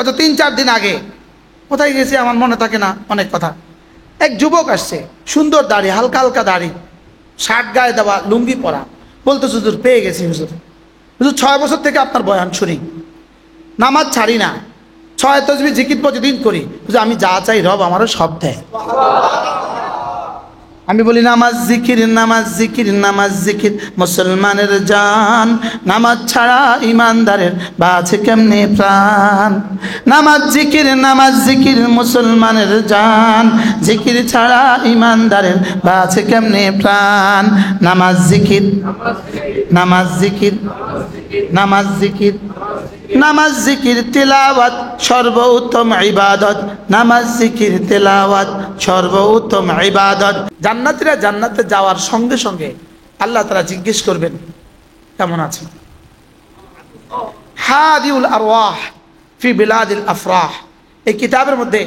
হয়তো 3-4 দিন আগে। কোথায় গেছি আমার মনে থাকে না, অনেক কথা। এক যুবক আসছে, সুন্দর দাড়ি, হালকা হালকা দাড়ি, শার্ট গায়ে দেওয়া, লুঙ্গি পরা, বলতো হুজুর পেয়ে গেছি হুজুর। হুজুর 6 বছর থেকে আপনার বয়ান শুনি, নামাজ ছাড়ি না, 6 তাসবিহ জিকির প্রতিদিন করি, হুজুর আমি যা চাই রব আমারও সব দেয়। আমি বলি নামাজ জিকির, নামাজ জিকির, নামাজ জিকির মুসলমানের জান, নামাজ ছাড়া ইমানদারের বাঁচে কেমনে প্রাণ। নামাজ জিকির, নামাজ জিকির মুসলমানের জান, জিকির ছাড়া ইমানদারের বাঁচে কেমনে প্রাণ। নামাজ জিকির, নামাজ জিকির, নামাজ জিকির, নামাজ জিকির তেলাওয়াত সর্বোত্তম ইবাদত, নামাজ জিকির তেলাওয়াত সর্বোত্তম ইবাদত। জান্নাতীরা জান্নাতে যাওয়ার সঙ্গে সঙ্গে আল্লাহ তাআলা জিজ্ঞেস করবেন কেমন আছেন। হাদিউল আরওয়াহ ফি বিলাদিল আফরাহ, এই কিতাবের মধ্যে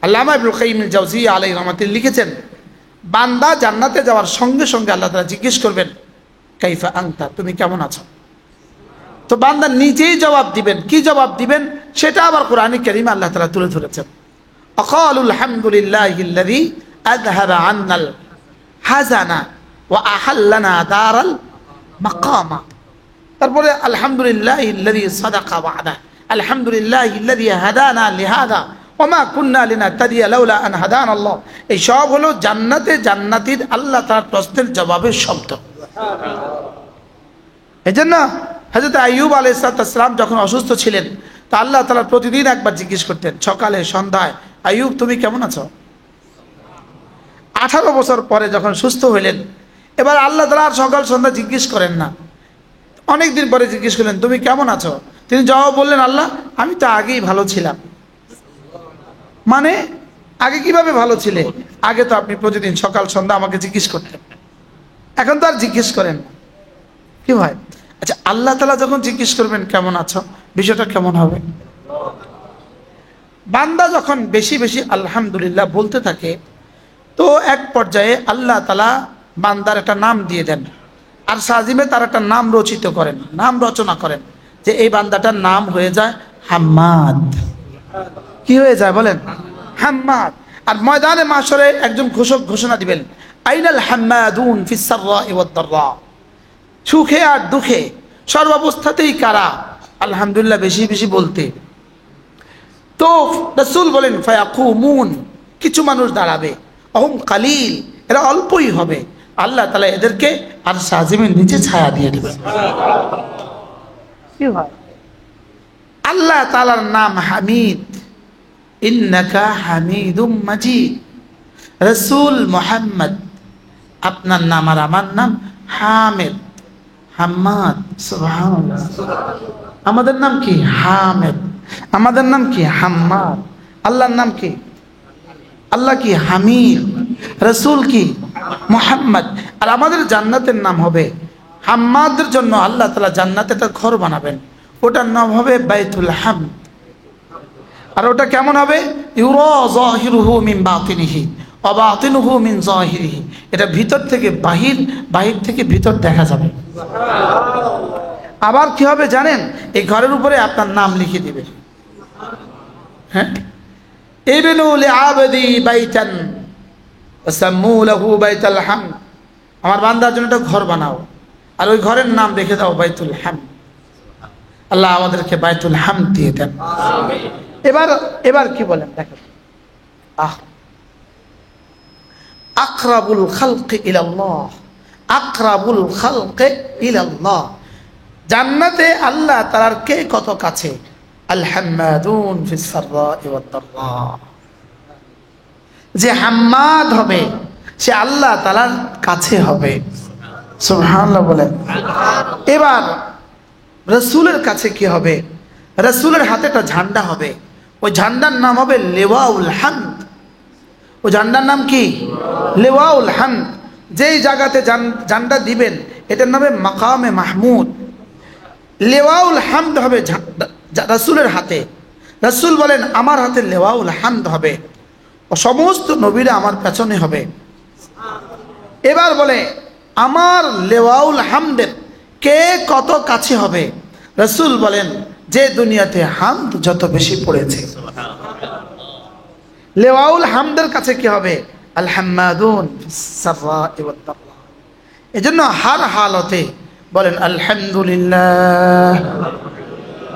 আল্লামা ইবনুল কাইয়িম আল জাওজিয়্যা আলাইহি রাহমাতুল্লাহ লিখেছেন, বান্দা জান্নাতে যাওয়ার সঙ্গে সঙ্গে আল্লাহ তাআলা জিজ্ঞেস করবেন কাইফা আনতা, তুমি কেমন আছো। তো বান্দা নিজেই জবাব দিবেন, কি জবাব দিবেন সেটা আবার কোরআনে কারীমে আল্লাহ তাআলা তুলে ধরেছেন। আকালুল হামদুলিল্লাহিল্লাযী আযহাবা আন্নাল হাযানা ওয়া আহাল্লানা দারাল মাকামা। তারপরে আলহামদুলিল্লাহিল্লাযী সাদাকা ওয়া'দা, আলহামদুলিল্লাহিল্লাযী হাদানা লিহাযা ওয়া মা কুন্না লিনাহতাদিয়া লাউলা আন হাদানাল্লাহ। এই সব হলো জান্নাতে জান্নাতীর আল্লাহ তাআলার প্রশ্নের জবাবের শব্দ। এজন্য হযরত আইয়ুব আলাইহিস সালাম যখন অসুস্থ ছিলেন, তা আল্লাহ তাআলা প্রতিদিন একবার জিজ্ঞেস করতেন, সকালে সন্ধ্যায়, আইয়ুব তুমি কেমন আছো। 18 বছর পরে যখন সুস্থ হইলেন, এবার আল্লাহ তাআলা আর সকাল সন্ধ্যা জিজ্ঞেস করেন না, অনেক দিন পরে জিজ্ঞেস করলেন তুমি কেমন আছো। তিনি জবাব বললেন, আল্লাহ আমি তো আগেই ভালো ছিলাম। মানে আগে কিভাবে ভালো ছিলে, আগে তো আপনি প্রতিদিন সকাল সন্ধ্যা আমাকে জিজ্ঞেস করতেন, এখন তো আর জিজ্ঞেস করেন না। কি হয়, আচ্ছা আল্লাহ তাআলা যখন জিজ্ঞেস করবেন কেমন আছো, বিষয়টা কেমন হবে। বান্দা যখন বেশি বেশি আলহামদুলিল্লাহ বলতে থাকে, তো এক পর্যায়ে আল্লাহ তাআলা বান্দার একটা নাম দিয়ে দেন, আর সাজিমে তার একটা নাম রচিত করেন, নাম রচনা করেন, যে এই বান্দাটার নাম হয়ে যায় হাম্মাদ। কি হয়ে যায় বলেন, হাম্মাদ। আর ময়দানে মাশরে একজন ঘোষক ঘোষণা দিবেন, আইনাল হাম্মাদুন ফিস সাররা'i ওয়াদ দাররা, সুখে আর দুঃখে সর্বাবস্থাতেই কারা আলহামদুলিল্লাহ বেশি বেশি বলতে। তো রাসূল বলেন ফায়াকুমুন, কিছু মানুষ দাঁড়াবে, অহুম কালিল, এরা অল্পই হবে, আল্লাহ তাআলা এদেরকে আর সাজিমের নিচে ছায়া দিয়ে দেবেন। কি হয়, আল্লাহ তাআলার নাম হামিদ, ইন্নাকা হামিদুম মাজিদ। রাসূল মুহাম্মদ আপনার নাম আর আমার নাম হামিদ, হাম্মাদ। সুবহানাল্লাহ, আমাদের নাম কি হামিদ, আমাদের নাম কি হাম্মাদ। আল্লাহর নাম কি, আল্লাহ কি হামিদ, রাসূল কি মুহাম্মদ। আর আমাদের জান্নাতের নাম হবে হাম্মাদের জন্য আল্লাহ তাআলা জান্নাতে একটা ঘর বানাবেন, ওটার নাম হবে বাইতুল হামদ। আর ওটা কেমন হবে, ইউরা যাহিরুহু মিন বাতিনিহি ওয়া বাতিনুহু মিন যাহিরিহি, এটা ভিতর থেকে বাহির, বাহির থেকে ভিতর দেখা যাবে। আবার কি হবে জানেন, এই ঘরের উপরে আপনার নাম লিখে দিবে। হ্যাঁ, ইবনু লিআবদি বাইতান ওয়াসাম্মু লাহু বাইতুল হামদ, আমার বান্দার জন্য একটা ঘর বানাও, আর ওই ঘরের নাম রেখে দাও বাইতুল হামদ। আল্লাহ আমাদেরকে বাইতুল হামদ দিয়ে দেন, আমিন। এবার কি বলেন দেখেন, আকরাবুল খালকি ইলাল্লাহ, আকরাবুল খালকি ইলাল্লাহ, জান্নাতে আল্লাহ তাআলার কে কত কাছে। আল হাম্মাদুন ফিস সাররা'i ওয়াদ দাররা, যে হাম্মাদ হবে সে আল্লাহ তাআলার কাছে হবে। সুবহানাল্লাহ বলেন। এবার রাসূলের কাছে কি হবে, রাসূলের হাতে একটা ঝান্ডা হবে, ওই ঝান্ডার নাম হবে লিওয়াউল হামদ। ওই ঝান্ডার নাম কি, লিওয়াউল হামদ। যেই জায়গাতে ঝান্ডা দিবেন এটার নামে মাকামে মাহমুদ। লিওয়াউল হামদ হবে রাসূলের হাতে। রাসূল বলেন আমার হাতে লিওয়াউল হামদ হবে, ও সমস্ত নবীরা আমার পেছনে হবে। এবার বলে আমার লিওয়াউল হামদের কে কত কাছে হবে। রাসূল বলেন যে দুনিয়াতে হামদ যত বেশি পড়েছে। লেওয়াউল হামদের কাছে কি হবে? আল হাম্মাদুন সাররাই ওয়াদ দাররা। এজন্য হার হালতে বলেন আলহামদুলিল্লাহ,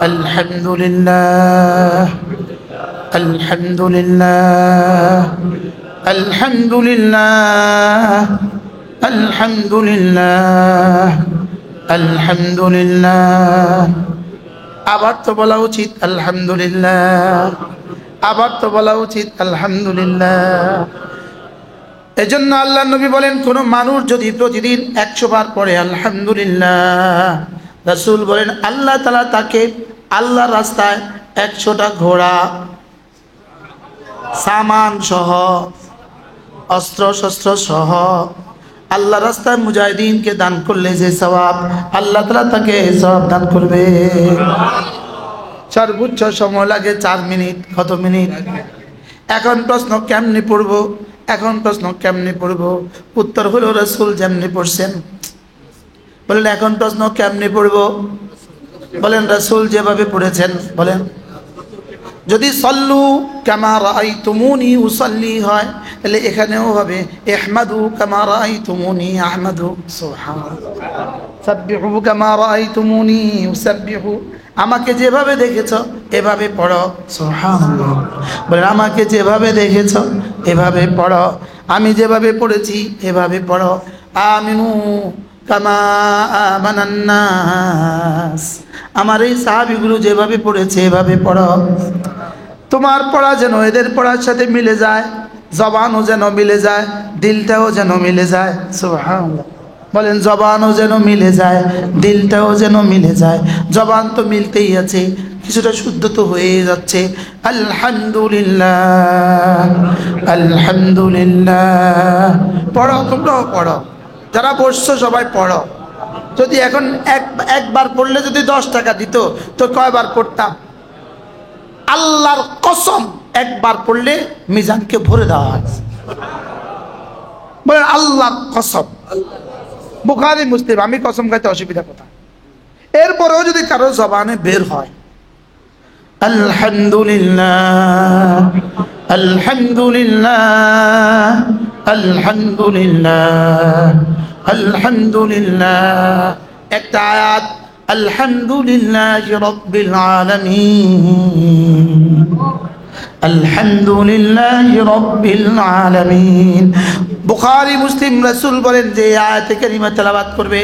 আলহামদুলিল্লাহ, আলহামদুলিল্লাহ, আলহামদুলিল্লাহ, আলহামদুলিল্লাহ, আলহামদুলিল্লাহ। আবার তো বলা উচিত আলহামদুলিল্লাহ, আবার তো বলা উচিত আলহামদুলিল্লাহ। এজন্য আল্লাহ নবী বলেন, কোন মানুষ যদি প্রতিদিন 100 বার পড়ে আলহামদুলিল্লাহ, রাসূল বলেন আল্লাহ তাআলা তাকে আল্লাহর রাস্তায় 100টা ঘোড়া, সামান সহ, অস্ত্র শস্ত্র সহ আল্লাহ রাস্তায় মুজাহিদিনকে দান করলে যে সওয়াব, আল্লাহ তাআলা তাকে সওয়াব দান করবে। সর্বোচ্চ সময় লাগে 4 মিনিট। কত মিনিট? এখন প্রশ্ন কেমনে পড়ব? এখন প্রশ্ন কেমনে পড়ব? উত্তর হলো রাসূল যেমনি পড়ছেন। বলেন এখন প্রশ্ন কেমনে পড়ব? বলেন রাসূল যেভাবে পড়েছেন। বলেন যদি সল্লু কামা রাআইতুমুনি উসাল্লি হয়, তাহলে এখানেও হবে ইহমাদু কামা রাআইতুমুনি আহমাদু। সুবহানাল্লাহ। সাব্বিহু কামা রাআইতুমুনি উসাব্বিহু। আমাকে যেভাবে দেখেছো এভাবে পড়ো। সুবহানাল্লাহ। বলেন আমাকে যেভাবে দেখেছো এভাবে পড়ো, আমি যেভাবে পড়েছি এভাবে পড়ো। আমিনু কামা আমানান নাস। আমার এই সাহাবীগুলো যেভাবে পড়েছে এভাবে পড়ো। তোমার পড়া যেন এদের পড়ার সাথে মিলে যায়, জবানও যেন মিলে যায়, দিলটাও যেন মিলে যায়। সুবহানাল্লাহ। বলেন জবানও যেন মিলে যায়, দিলটাও যেন মিলে যায়। জবান তো মিলতেই আছে, কিছুটা শুদ্ধ তো হয়ে যাচ্ছে। আলহামদুলিল্লাহ, আলহামদুলিল্লাহ। পড়ো, তোমরাও পড়ো, যারা বসছো সবাই পড়ো। যদি এখন একবার পড়লে যদি 10 টাকা দিত তো কয়বার পড়তাম? আল্লাহর কসম, একবার পড়লে মিজানকে ভরে দেওয়া হয়। বলেন আল্লাহর কসম। বুখারী মুসলিম, আমি কসম খাইতে অসুবিধা কোথায়? এরপরেও যদি কারো জবানে বের হয় আলহামদুলিল্লাহ, আলহামদুলিল্লাহ, আলহামদুলিল্লাহ, আলহামদুলিল্লাহ, একটা আয়াত আলহামদুলিল্লাহি রাব্বিল আলামিন, আলহামদুলিল্লাহি রাব্বিল আলামিন। বুখারী মুসলিম রাসূল বলেন যে আয়াতে কারিমা তেলাওয়াত করবে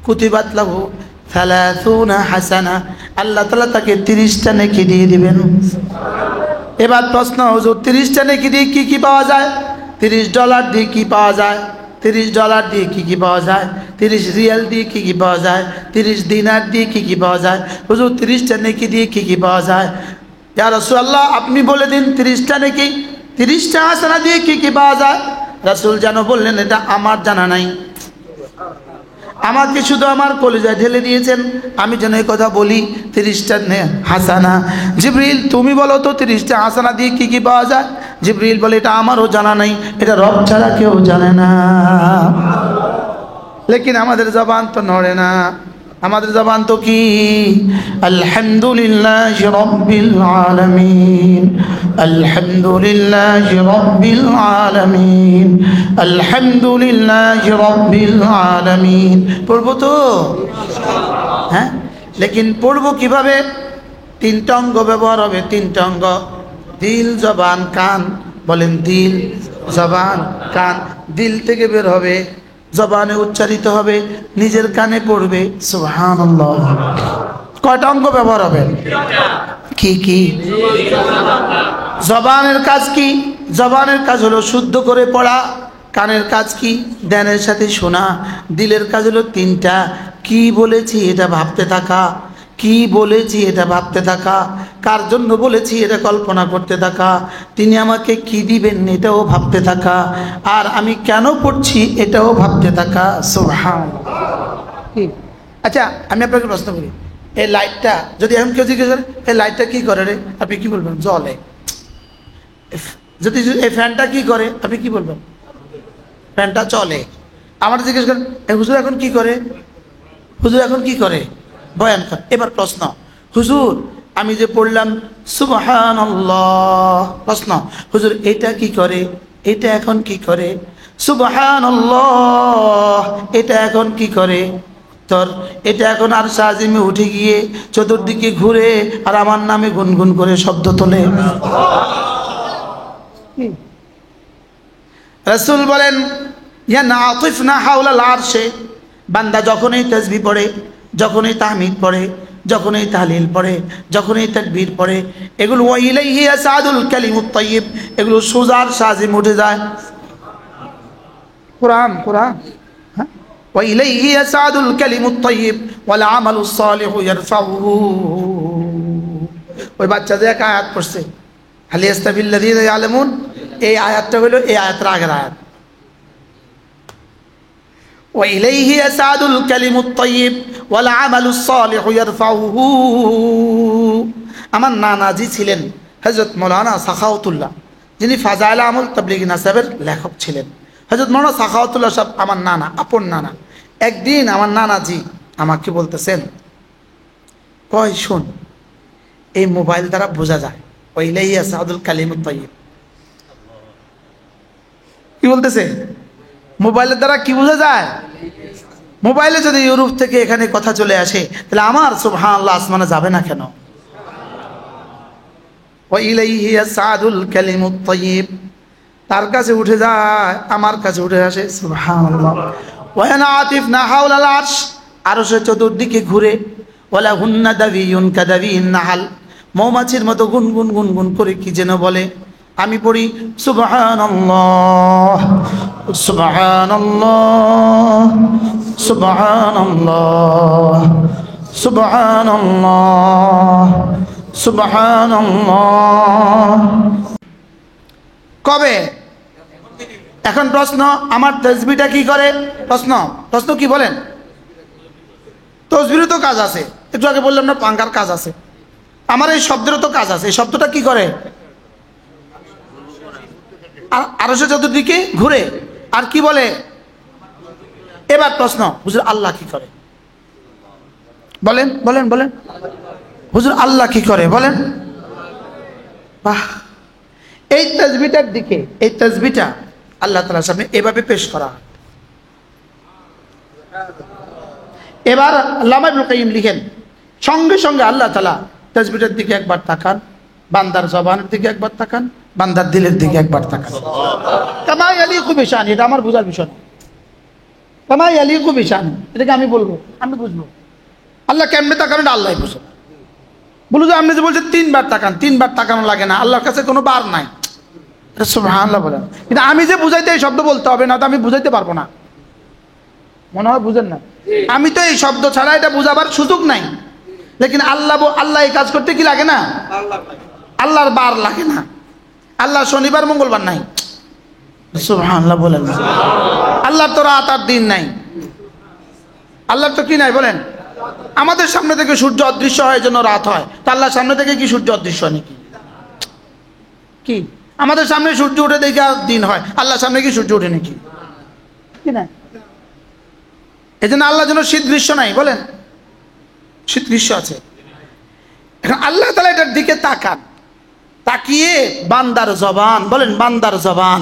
কুতিবাত লাহু 30 হাসানা, আল্লাহ তাআলা তাকে 30টা নেকি দিয়ে দিবেন। এবার প্রশ্ন, হুজুর 30টা নেকি দিয়ে কি কি পাওয়া যায়? $30 দিয়ে কি পাওয়া যায়? $30 দিয়ে কি কি পাওয়া যায়? 30 রিয়াল দিয়ে কি কি পাওয়া যায়? 30 দিনার দিয়ে কি কি পাওয়া যায়? হুজুর 30টা নেকি দিয়ে কি কি পাওয়া যায়? ইয়া রাসূলুল্লাহ আপনি বলে দিন 30টা নেকি, 30টা হাসানা দিয়ে কি কি পাওয়া যায়? রাসূল যেন বললেন এটা আমার জানা নাই, আমাকে শুধু আমার কলিজায় ঢেলে দিয়েছেন, আমি যেন এই কথা বলি 30টা হাসানা। জিবরিল তুমি বলো তো 30টা হাসানা দিয়ে কি কি পাওয়া যায়? জিবরিল বলে এটা আমারও জানা নাই, এটা রব ছাড়া কেউ জানে না। লেকিন আমাদের জবান তো নড়ে না, আমাদের জবান তো কি আলহামদুলিল্লাহি রাব্বিল আলামিন, আলহামদুলিল্লাহি রাব্বিল আলামিন, আলহামদুলিল্লাহি রাব্বিল আলামিন। পড়বো তো হ্যাঁ, লেকিন পড়বো কিভাবে? 3টা অঙ্গ ব্যবহার হবে, 3টা অঙ্গ, দিল জবান কান। বলেন দিল জবান কান। দিল থেকে বের হবে, জবানে উচ্চারিত হবে, নিজের কানে পড়বে। সুবহানাল্লাহ। কয়টা অঙ্গ ব্যবহার হবে? কি কি? জবানের কাজ কি? জবানের কাজ হলো শুদ্ধ করে পড়া। কানের কাজ কি? ধ্যানের সাথে শোনা। দিলের কাজ হলো 3টা, কি বলেছি এটা ভাবতে থাকা, কি বলেছি এটা ভাবতে থাকা, কার জন্য বলেছি এটা কল্পনা করতে থাকা, তিনি আমাকে কি দিবেন এটাও ভাবতে থাকা, আর আমি কেন পড়ছি এটাও ভাবতে থাকা। সুবহানাল্লাহ। আচ্ছা আমি আপনাকে প্রশ্ন করি, এই লাইটটা যদি এখন কেউ জিজ্ঞেস করে এই লাইটটা কি করে রে, আপনি কি বলবেন? জ্বলে। যদি এই ফ্যানটা কি করে, আপনি কি বলবেন? ফ্যানটা চলে। আমার জিজ্ঞেস করেন হুজুর এখন কি করে, হুজুর এখন কি করে? বয়ান কর। এবার প্রশ্ন, হুজুর আমি যে পড়লাম সুবহানাল্লাহ, প্রশ্ন হুজুর এটা কি করে, এটা এখন কি করে? সুবহানাল্লাহ এটা এখন কি করে? তোর এটা এখন আর সাজিমে উঠে গিয়ে চতুর্দিকে ঘুরে আর আমার নামে গুনগুন করে শব্দ তোলে। রাসূল বলেন ইয়ানাতিফনা হাওলাল আরশে, বান্দা যখনই তাসবিহ পড়ে, যখনই তাহমিদ পড়ে, যখনই তাহলিল পড়ে, যখনই তাকবীর পড়ে, এগুলো ওয়া ইলাইহি ইয়াসাদুল কালিমুত তাইয়্যিব, এগুলো সুজার সাজিম উঠে যায়। কোরআন কোরআন হ্যাঁ, ওয়া ইলাইহি ইয়াসাদুল কালিমুত তাইয়্যিব ওয়াল আমালুস সালিহু ইয়ারফাউহু। ওই বাচ্চা যে এক আয়াত পড়ছে হাল ইয়াস্তাবিল্লাযীনা ইয়ালামুন, এই আয়াতটা হলো এই আয়াতের আগের আয়াত। ওয়া ইলাইহি ইয়াসাদুল কালিমুত তাইয়্যিব ওয়াল আমালুস সালিহু ইয়ারফাউহু। আমার নানাজি ছিলেন হযরত মাওলানা সাখাওয়াতুল্লাহ, যিনি ফাজাইল আমল তাবলীগী নাসাবের লেখক ছিলেন। হযরত মাওলানা সাখাওয়াতুল্লাহ সাহেব আমার নানা, আপন নানা। একদিন আমার নানাজি আমাকে বলতেছেন, কয় শোন, এই মোবাইল দ্বারা বোঝা যায় ওয়া ইলাইহি ইয়াসাদুল কালিমুত তাইয়্যিব। কি বলতেছে? মোবাইলের দ্বারা কি বোঝা যায়? মোবাইলে যদি ইউরোপ থেকে এখানে কথা চলে আসে, তাহলে আমার সুবহানাল্লাহ আসমানে যাবে না কেন? ওয়া ইলাইহি ইয়াসাদুল কালিমুত তাইয়্যিব, তার কাছে উঠে যায়, আমার কাছে উঠে আসে। সুবহানাল্লাহ। ওয়া ইয়ানাতিফনা হাওলাল আরশ, আরশের চতুর্দিকে ঘুরে। ওয়ালা হুন্না দাবিয়ুন কাদাবিন নাহাল, মৌমাছির মতো গুনগুন গুনগুন করে কি যেন বলে। আমি পড়ি সুবহানাল্লাহ সুবহানাল্লাহ সুবহানাল্লাহ সুবহানাল্লাহ সুবহানাল্লাহ। কবে? এখন প্রশ্ন, আমার তাসবিহটা কি করে? প্রশ্ন কি বলেন? তাসবিহরও তো কাজ আছে, একটু আগে বললাম না পাঙ্গার কাজ আছে, আমার এই শব্দেরও তো কাজ আছে। এই শব্দটা কি করে? আরশের চতুর্দিকে ঘুরে আর কি বলে? এবার প্রশ্ন, হুজুর আল্লাহ কি করে? বলেন বলেন বলেন, হুজুর আল্লাহ কি করে বলেন? বাহ, এই তাসবিহটার দিকে, এই তাসবিহটা আল্লাহ তাআলার সামনে এভাবে পেশ করা। এবার আল্লামা ইবনুল কাইয়্যিম লিখেন, সঙ্গে সঙ্গে আল্লাহ তাআলা তাসবিহটার দিকে একবার তাকান, বান্দার জবানের দিকে একবার তাকান, বান্দার দিলের দিকে একবার তাকান। কামা ইয়ালিকু বিশান, এটা আমার বোঝার বিষয় না। কামা ইয়ালিকু বিশান, এটাকে আমি বলবো, আমি বুঝবো। আল্লাহ কেমনে তাকানো আল্লাহই বুঝো। বলুন যে আপনি যে বলছেন 3 বার তাকান, 3 বার তাকানো লাগে না, আল্লাহর কাছে কোনো বার নাই। সুবহানাল্লাহ বলেন। কিন্তু আমি যে বুঝাইতে এই শব্দ বলতে হবে না, তো আমি বুঝাইতে পারবো না। মনে হয় বুঝেন না, আমি তো এই শব্দ ছাড়া এটা বুঝাবার সুযোগ নাই। লেকিন আল্লাহ এই কাজ করতে কি লাগে না? আল্লাহর বার লাগে না। আল্লাহ শনিবার মঙ্গলবার নাই। সুবহানাল্লাহ বলেন। আল্লাহর তো রাত আর দিন নাই। আল্লাহর তো কি নাই বলেন? আমাদের সামনে থেকে সূর্য অদৃশ্য হয় জন্য রাত হয়, তা আল্লাহর সামনে থেকে কি সূর্য অদৃশ্য নাকি? কি আমাদের সামনে সূর্য উঠে দেখে আর দিন হয়, আল্লাহর সামনে কি সূর্য উঠে নাকি? কি না, এই জন্য আল্লাহর জন্য শীত গ্রীষ্ম নাই বলেন? শীত গ্রীষ্ম আছে। এখন আল্লাহ তাআলা এটার দিকে তাকান, তাকিয়ে বান্দার জবান, বলেন বান্দার জবান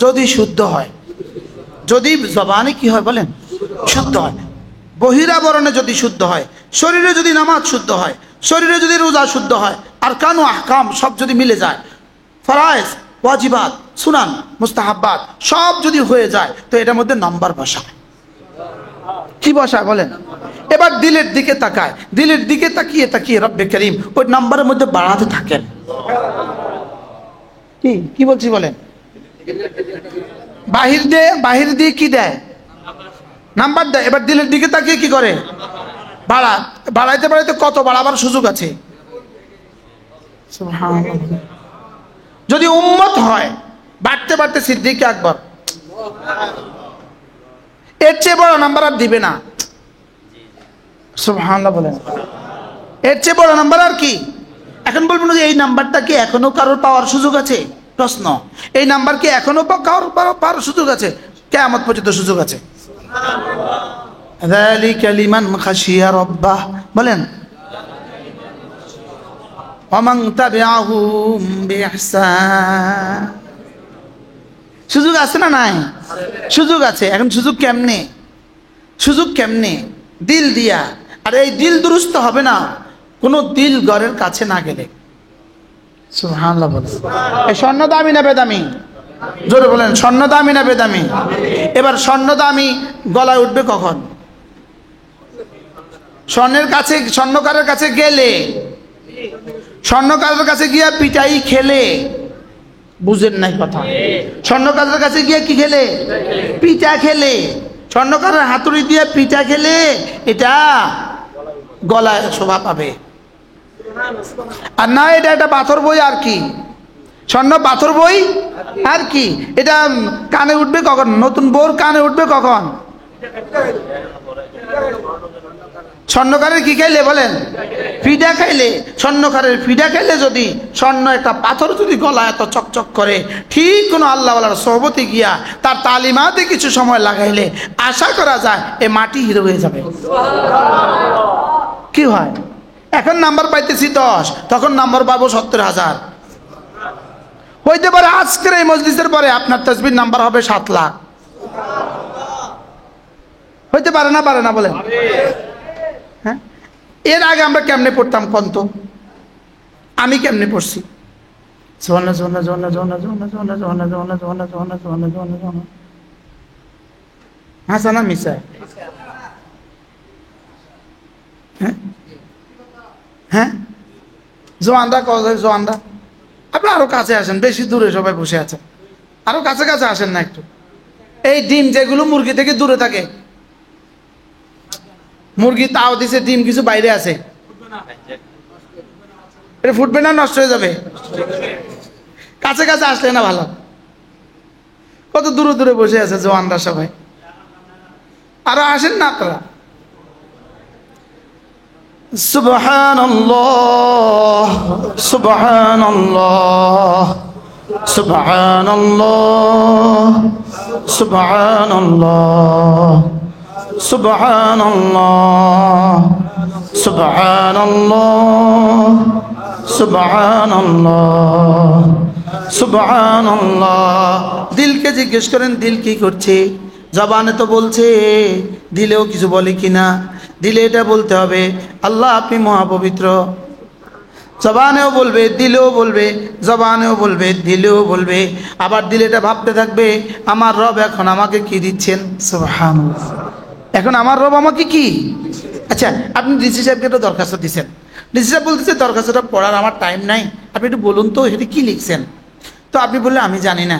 যদি শুদ্ধ হয়, যদি জবানে কি হয় বলেন? শুদ্ধ হয়, বহিরাবরণে যদি শুদ্ধ হয়, শরীরে যদি নামাজ শুদ্ধ হয়, শরীরে যদি রোজা শুদ্ধ হয়, আর কানু আহকাম সব যদি মিলে যায়, ফরায়েজ ওয়াজিবাত সুনান মুস্তাহাব্বাত সব যদি হয়ে যায়, তো এটার মধ্যে নাম্বার বসায়। কি বসায় বলেন? এবার দিলের দিকে তাকায়, দিলের দিকে তাকিয়ে তাকিয়ে রব্বে করিম ওই নাম্বারের মধ্যে বাড়াতে থাকেন। কি বলছি বলেন? বাহির দিয়ে কি দেয়? নাম্বার দেয়। এবার দিলের দিকে তাকিয়ে কি করে? বাড়াইতে বাড়াইতে কত বাড়াবার সুযোগ আছে? সুবহানাল্লাহ। যদি উম্মত হয়, বাড়তে বাড়তে সিদ্দিক আকবর, এর চেয়ে বড় নাম্বার আর দিবে না। সুবহানাল্লাহ বলেন। এর চেয়ে বড় নাম্বার আর কি? এখন বলবেন যে এই নাম্বারটা কি এখনো কারোর পাওয়ার সুযোগ আছে? প্রশ্ন, এই নাম্বার কি এখনো কারোর পাওয়ার সুযোগ আছে? কিয়ামত পর্যন্ত সুযোগ আছে। যালিকা লিমান খাশিয়া রাব্বাহ, বলেন ওয়ামান তাবিআহুম বিইহসান। সুযোগ আছে না নাই? সুযোগ আছে। এখন সুযোগ কেমনে? সুযোগ কেমনে? দিল দিয়া। আর এই দিল দুরুস্ত হবে না কোনো দিল ঘরের কাছে না গেলে। সুবহানাল্লাহ বলেন। এই স্বর্ণ দামি না বেদামি? জোরে বলেন, স্বর্ণ দামি না বেদামি? এবার স্বর্ণ দামি গলায় উঠবে কখন? স্বর্ণকারের কাছে গেলে, স্বর্ণকারের কাছে গিয়া পিটাই খেলে। বুঝেন নাই কথা? স্বর্ণকারের কাছে গিয়ে কি খেলে? পিঠা খেলে। স্বর্ণকারের হাতুড়ি দিয়ে পিঠা খেলে এটা গলায় শোভা পাবে। আর না, এটা একটা পাথর বই আর কি, স্বর্ণ পাথর বই আর কি। এটা কানে উঠবে কখন? নতুন বউর কানে উঠবে কখন? স্বর্ণকারের কি খাইলে বলেন? ফিডা খাইলে। স্বর্ণকারের ফিডা খাইলে যদি স্বর্ণ একটা পাথর যদি গলা এত চকচক করে, ঠিক কোনো আল্লাহওয়ালার সোহবতে গিয়া তার তালিমাতে কিছু সময় লাগাইলে আশা করা যায় এ মাটি হিরো হয়ে যাবে। কি হয়? এখন নাম্বার পাইতেছি 10, তখন নাম্বার পাবো 70,000। হইতে পারে আজকের এই মজলিসের পরে আপনার তাসবির নাম্বার হবে 7 লাখ। হইতে পারে না? পারে না বলেন? হ্যাঁ, এর আগে আমরা কেমনে পড়তাম কন্ত? আমি কেমনে পড়ছি? হাসানা মিশা। হ্যাঁ হ্যাঁ, জোয়ানরা জোয়ানরা আপনি আরো কাছে আসেন, বেশি দূরে সবাই বসে আছেন, আরো কাছে কাছে আসেন না একটু। এই ডিম যেগুলো মুরগি থেকে দূরে থাকে, মুরগি তাও দিছে, ডিম কিছু বাইরে আছে, এটা ফুটবে না, নষ্ট হয়ে যাবে? কাছে কাছে আসলে না ভালো। কত দূরে দূরে বসে আছে জওয়ানরা সবাই, আরো আসেন না আপনারা। সুবহানাল্লাহ সুবহানাল্লাহ সুবহানাল্লাহ সুবহানাল্লাহ সুবহানাল্লাহ সুবহানাল্লাহ সুবহানাল্লাহ সুবহানাল্লাহ। দিলকে জিজ্ঞেস করেন দিল কি করছে? জবানে তো বলছে, দিলেও কিছু বলে কিনা? দিলে এটা বলতে হবে আল্লাহ আপনি মহাপবিত্র। জবানেও বলবে, দিলেও বলবে, জবানেও বলবে, দিলেও বলবে। আবার দিলে এটা ভাবতে থাকবে আমার রব এখন আমাকে কি দিচ্ছেন। সুবহানাল্লাহ। এখন আমার রব আমাকে কি? আচ্ছা, আপনি ডিসি সাহেবকে একটা দরখাস্ত দিচ্ছেন, ডিসি সাহেব বলতেছে দরখাস্তটা পড়ার আমার টাইম নাই, আপনি একটু বলুন তো সেটা কি লিখছেন। তো আপনি বললেন আমি জানি না।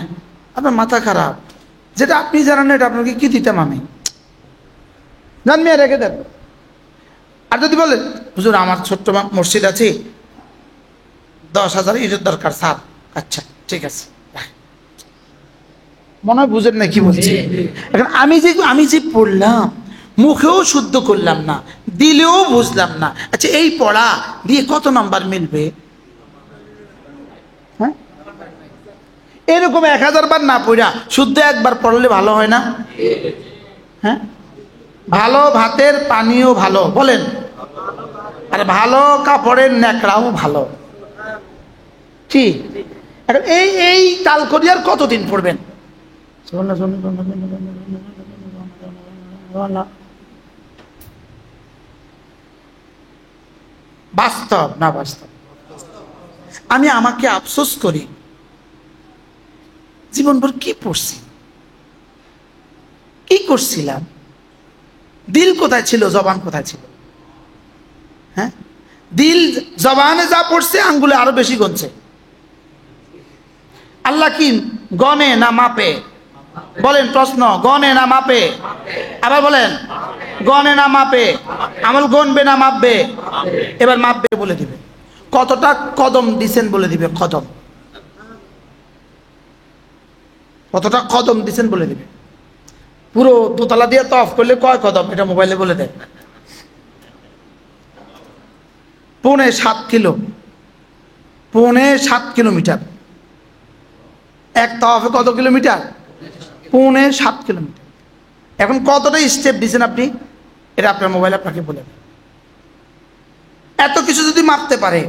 আপনার মাথা খারাপ, যেটা আপনি জানেন না এটা আপনাকে কি দিতাম আমি, জানমিয়া রেখে দেন। আর যদি বলেন হুজুর আমার ছোট্ট মসজিদ আছে, 10,000 ইটের দরকার স্যার, আচ্ছা ঠিক আছে, মনে হয় বুঝেন না কি বলছি। এখন আমি যে পড়লাম, মুখেও শুদ্ধ করলাম না, দিলেও বুঝলাম না। আচ্ছা, এই পড়া দিয়ে কত নাম্বার মিলবে? হ্যাঁ, এরকম 1000 বার না পড়া শুদ্ধ একবার পড়লে ভালো হয় না? হ্যাঁ, ভালো ভাতের পানিও ভালো বলেন, আর ভালো কাপড়ের ন্যাকড়াও ভালো। ঠিক, এখন এই তাল করি আর কতদিন পড়বেন? বাস্তব না বাস্তব? আমি আমাকে আফসোস করি, জীবনভর কি পড়ছি, কি করছিলাম? দিল কোথায় ছিল, জবান কোথায় ছিল? হ্যাঁ, দিল জবানে যা পড়ছে আঙ্গুলে আরো বেশি গনছে। আল্লাহ কি গনে না মাপে? বলেন, প্রশ্ন, গনে না মাপে? আবার বলেন, গনে না মাপে? আমল গনবে না মাপবে? এবার মাপবে, বলে দিবে কতটা কদম দিছেন, বলে দিবে কদম, কতটা কদম দিছেন বলে দিবে। পুরো দোতলা দিয়ে তফ করলে কয় কদম এটা মোবাইলে বলে দেয়। 7.5 কিলো, 7.5 কিলোমিটার। এক তাওয়াফে কত কিলোমিটার? 7.5 কিলোমিটার। এখন কতটা স্টেপ দিচ্ছেন আপনি, এটা আপনার মোবাইল আপনাকে বলে দেয়। এত কিছু যদি মাপতে পারে,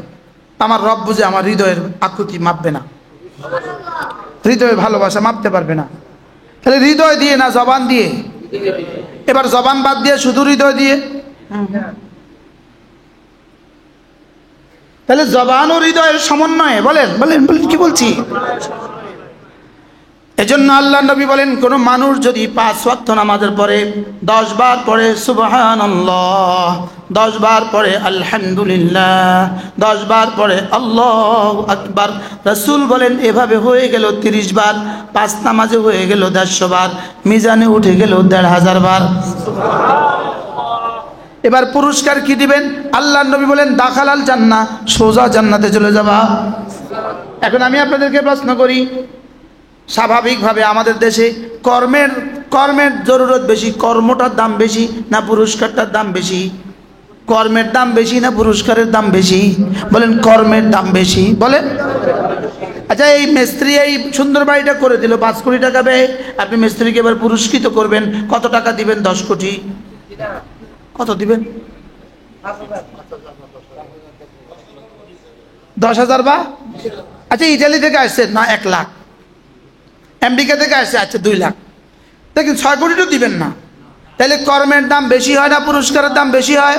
আমার রব বুঝে আমার হৃদয়ের আকুতি মাপবে না, হৃদয়ের ভালোবাসা মাপতে পারবে না। তাহলে হৃদয় দিয়ে না জবান দিয়ে? এবার জবান বাদ দিয়ে শুধু হৃদয় দিয়ে, তাহলে জবান ও হৃদয়ের সমন্বয়ে বলেন বলেন বলেন কি বলছি? এজন্য আল্লাহ নবী বলেন, কোন মানুষ যদি 5 ওয়াক্ত নামাজের পরে 10 বার পড়ে সুবহানাল্লাহ, 10 বার পড়ে আলহামদুলিল্লাহ, 10 বার পড়ে আল্লাহু আকবার, রাসূল বলেন এভাবে হয়ে গেল 30 বার, 5 নামাজে হয়ে গেল 150 বার, মিজানে উঠে গেল 1500 বার। এবার পুরস্কার কি দিবেন? আল্লাহ নবী বলেন দাখালাল জান্নাহ, সোজা জান্নাতে চলে যাবা। এখন আমি আপনাদেরকে প্রশ্ন করি, স্বাভাবিকভাবে আমাদের দেশে কর্মের জরুরত বেশি, কর্মটার দাম বেশি না পুরস্কারটার দাম বেশি? কর্মের দাম বেশি না পুরস্কারের দাম বেশি? বলেন কর্মের দাম বেশি। বলেন। আচ্ছা, এই মিস্ত্রি এই সুন্দর বাড়িটা করে দিল 5 কোটি টাকা ব্যয়, আপনি মিস্ত্রিকে এবার পুরস্কৃত করবেন, কত টাকা দিবেন? 10 কোটি। কত দিবেন? 10,000 বা? আচ্ছা, ইটালি থেকে আসছে না 1 লাখ, আমেরিকা থেকে আসছে আচ্ছা 2 লাখ, দেখেন 6 কোটি তো দিবেন না। তাহলে কর্মের দাম বেশি হয় না পুরস্কারের দাম বেশি হয়?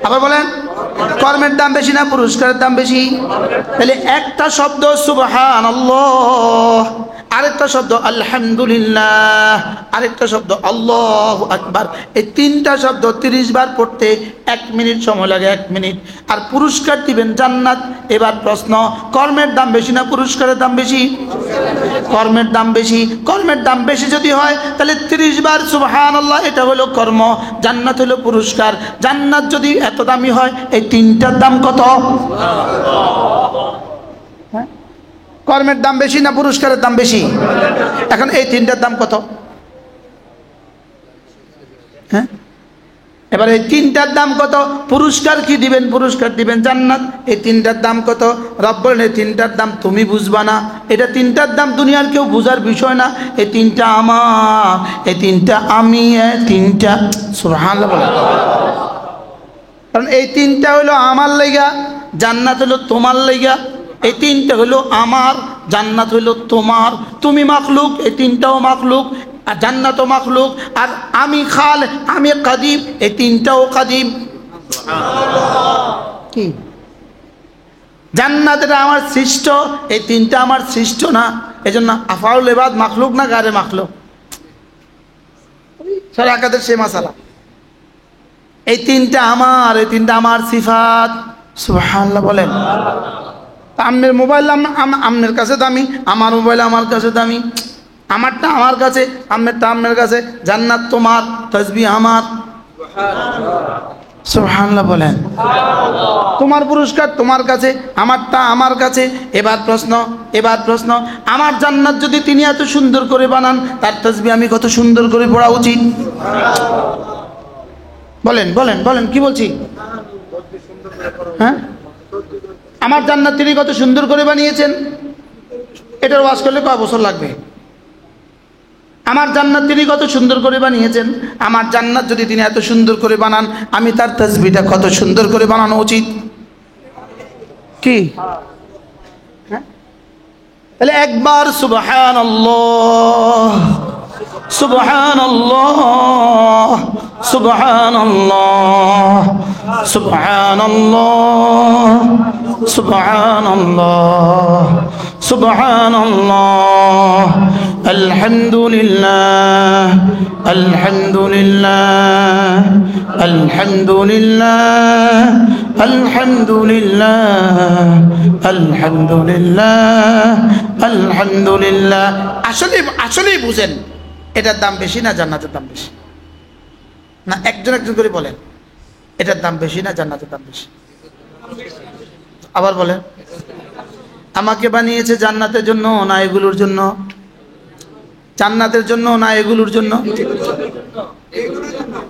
আবার বলেন, কর্মের দাম বেশি না পুরস্কারের দাম বেশি? তাহলে একটা শব্দ সুবহানাল্লাহ, আরেকটা শব্দ আলহামদুলিল্লাহ, আরেকটা শব্দ আল্লাহু আকবার, এই 3টা শব্দ 30 বার পড়তে 1 মিনিট সময় লাগে, 1 মিনিট। আর পুরস্কার দিবেন জান্নাত। এবার প্রশ্ন, কর্মের দাম বেশি না পুরস্কারের দাম বেশি? কর্মের দাম বেশি। কর্মের দাম বেশি যদি হয় তাহলে 30 বার সুবহানাল্লাহ এটা হলো কর্ম, জান্নাত হলো পুরস্কার। জান্নাত যদি এত দামি হয়, এই 3টার দাম কত? কর্মের দাম বেশি না পুরস্কারের দাম বেশি? এখন এই 3টার দাম কত? হ্যাঁ, এবার এই 3টার দাম কত? পুরস্কার কি দিবেন? পুরস্কার দিবেন জান্নাত। এই 3টার দাম কত? রব বলেন এই 3টার দাম তুমি বুঝবা না, এটা 3টার দাম দুনিয়ার কেউ বুঝার বিষয় না, এই 3টা আমার, এই 3টা আমি, এই 3টা সুবহানাল্লাহ বলেন। কারণ এই 3টা হলো আমার লাইগা, জান্নাত হলো তোমার লাইগা। এই 3টা হলো আমার, জান্নাত হলো তোমার। তুমি মাখলুক, এই 3টাও মাখলুক, আর জান্নাতও মাখলুক। আর আমি খাল, আমি কাদিম, এই 3টাও কাদিম। কি জান্নাত এটা আমার সৃষ্ট, এই 3টা আমার সৃষ্ট না। এই জন্য আফাউল ইবাদ মাখলুক না গারে মাখলুক? সারা একাদের সে মাসালা। এই 3টা আমার, এই 3টা আমার সিফাত। সুবহানাল্লাহ বলেন। আপনার মোবাইল আপনার কাছে দামি, আমার মোবাইল আমার কাছে দামি, আমারটা আমার কাছে, আপনারটা আপনার কাছে, জান্নাত তোমার, তাসবিহ আমার। সুবহানাল্লাহ বলেন। তোমার পুরস্কার তোমার কাছে, আমারটা আমার কাছে। এবার প্রশ্ন, আমার জান্নাত যদি তিনি এত সুন্দর করে বানান, তার তাসবিহ আমি কত সুন্দর করে পড়া উচিত? বলেন বলেন বলেন, কি বলছি? হ্যাঁ, আমার জান্নাত তিনি কত সুন্দর করে বানিয়েছেন, এটার ওয়াজ করলে কয় বছর লাগবে? আমার জান্নাত তিনি কত সুন্দর করে বানিয়েছেন, আমার জান্নাত যদি তিনি এত সুন্দর করে বানান, আমি তার তাসবিহটা কত সুন্দর করে বানানো উচিত? কি তাহলে একবার সুবহানাল্লাহ, সুবহানাল্লাহ, সুবহানাল্লাহ, সুবহানাল্লাহ, সুবহানাল্লাহ, সুবহানাল্লাহ, আলহামদুলিল্লাহ, আলহামদুলিল্লাহ, আলহামদুলিল্লাহ, আলহামদুলিল্লাহ, আলহামদুলিল্লাহ, আলহামদুলিল্লাহ। আসলেই বুঝেন এটার দাম বেশি না জান্নাতের দাম বেশি? না একজন করে বলেন, এটার দাম বেশি না জান্নাতের দাম বেশি? আবার বলেন। আমাকে বানিয়েছে জান্নাতের জন্য না এগুলোর জন্য? জান্নাতের জন্য না এগুলোর জন্য?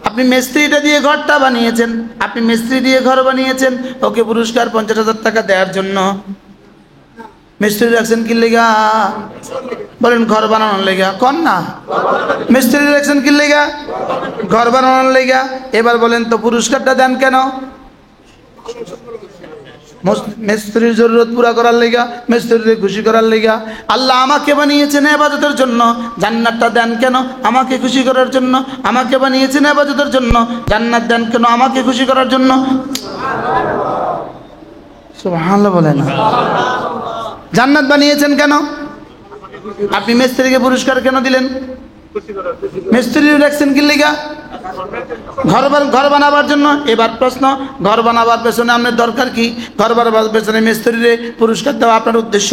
আপনি মিস্ত্রিটা দিয়ে ঘরটা বানিয়েছেন, আপনি মিস্ত্রি দিয়ে ঘর বানিয়েছেন, ওকে পুরস্কার 50,000 টাকা দেওয়ার জন্য। মিস্ত্রি রাখছেন কি লেগা? বলেন ঘর বানানোর লেগা। কন না, মিস্ত্রি রাখছেন কি লেগা? ঘর বানানোর লেগা। এবার বলেন তো পুরস্কারটা দেন কেন? মিস্ত্রির জরুরত পুরা করার লেগা, মিস্ত্রিকে খুশি করার লেগা। আল্লাহ আমাকে বানিয়েছেন ইবাদতের জন্য, জান্নাতটা দেন কেন? আমাকে খুশি করার জন্য। আমাকে বানিয়েছেন ইবাদতের জন্য, জান্নাত দেন কেন? আমাকে খুশি করার জন্য। সুবহানাল্লাহ বলেন। জান্নাত বানিয়েছেন কেন? আপনি মিস্ত্রিকে পুরস্কার কেন দিলেন? মিস্ত্রি রাখছেন কি লিগা? ঘর বানাবার জন্য। এবার প্রশ্ন, ঘর বানাবার পেছনে আপনার দরকার কি? ঘর বানাবার পেছনে মিস্ত্রিরে পুরস্কার দেওয়া আপনার উদ্দেশ্য?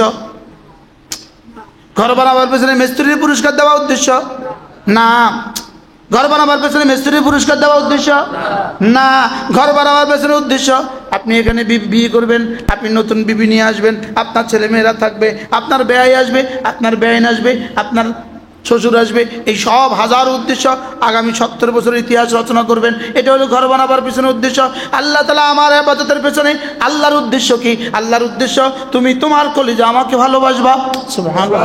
ঘর বানাবার পেছনে মিস্ত্রির পুরস্কার দেওয়া উদ্দেশ্য না। ঘর বানাবার পেছনে মিস্ত্রির পুরস্কার দেওয়া উদ্দেশ্য না। ঘর বানাবার পেছনে উদ্দেশ্য আপনি এখানে বিয়ে করবেন, আপনি নতুন বিবি নিয়ে আসবেন, আপনার ছেলেমেয়েরা থাকবে, আপনার বেয়াই আসবে, আপনার বেআইন আসবে, আপনার শ্বশুর আসবে। এই সব হাজার উদ্দেশ্য আগামী 70 বছরের ইতিহাস রচনা করবেন। এটা হলো ঘর বানাবার পিছনে উদ্দেশ্য। আল্লাহ তাআলা আমার ইবাদতের পেছনে আল্লাহর উদ্দেশ্য কি? আল্লাহর উদ্দেশ্য তুমি তোমার কলিজা আমাকে ভালোবাসবা, সুবহানাল্লাহ।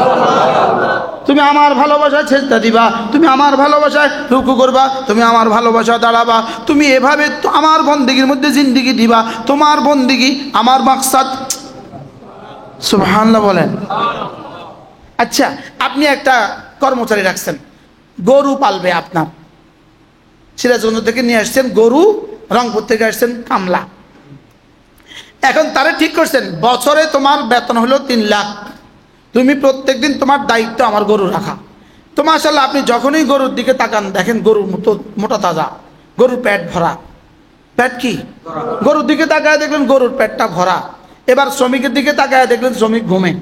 তুমি আমার ভালোবাসায় সেজদা দিবা, তুমি আমার ভালোবাসায় রুকু করবা, তুমি আমার ভালোবাসায় দাঁড়াবা, তুমি এভাবে আমার বন্দেগীর মধ্যে জিন্দেগি দিবা। তোমার বন্দেগী আমার মাকসাদ, সুবহানাল্লাহ বলেন। আচ্ছা, আপনি একটা কর্মচারী রাখছেন, গরু পালবে আপনার। সিরাজগঞ্জ থেকে নিয়ে আসছেন গরু, রংপুর থেকে আসছেন কামলা। এখন তারে ঠিক করছেন বছরে তোমার বেতন হলো 3 লাখ, তুমি প্রত্যেকদিন তোমার দায়িত্ব আমার গরু রাখা। তো মাশাআল্লাহ আপনি যখনই গরুর দিকে তাকান দেখেন গরুর মতো মোটা তাজা, গরুর পেট ভরা। পেট কি? গরুর দিকে তাকায় দেখলেন গরুর পেটটা ভরা। এবার শ্রমিকের দিকে তাকায় দেখলেন শ্রমিক ঘুমে।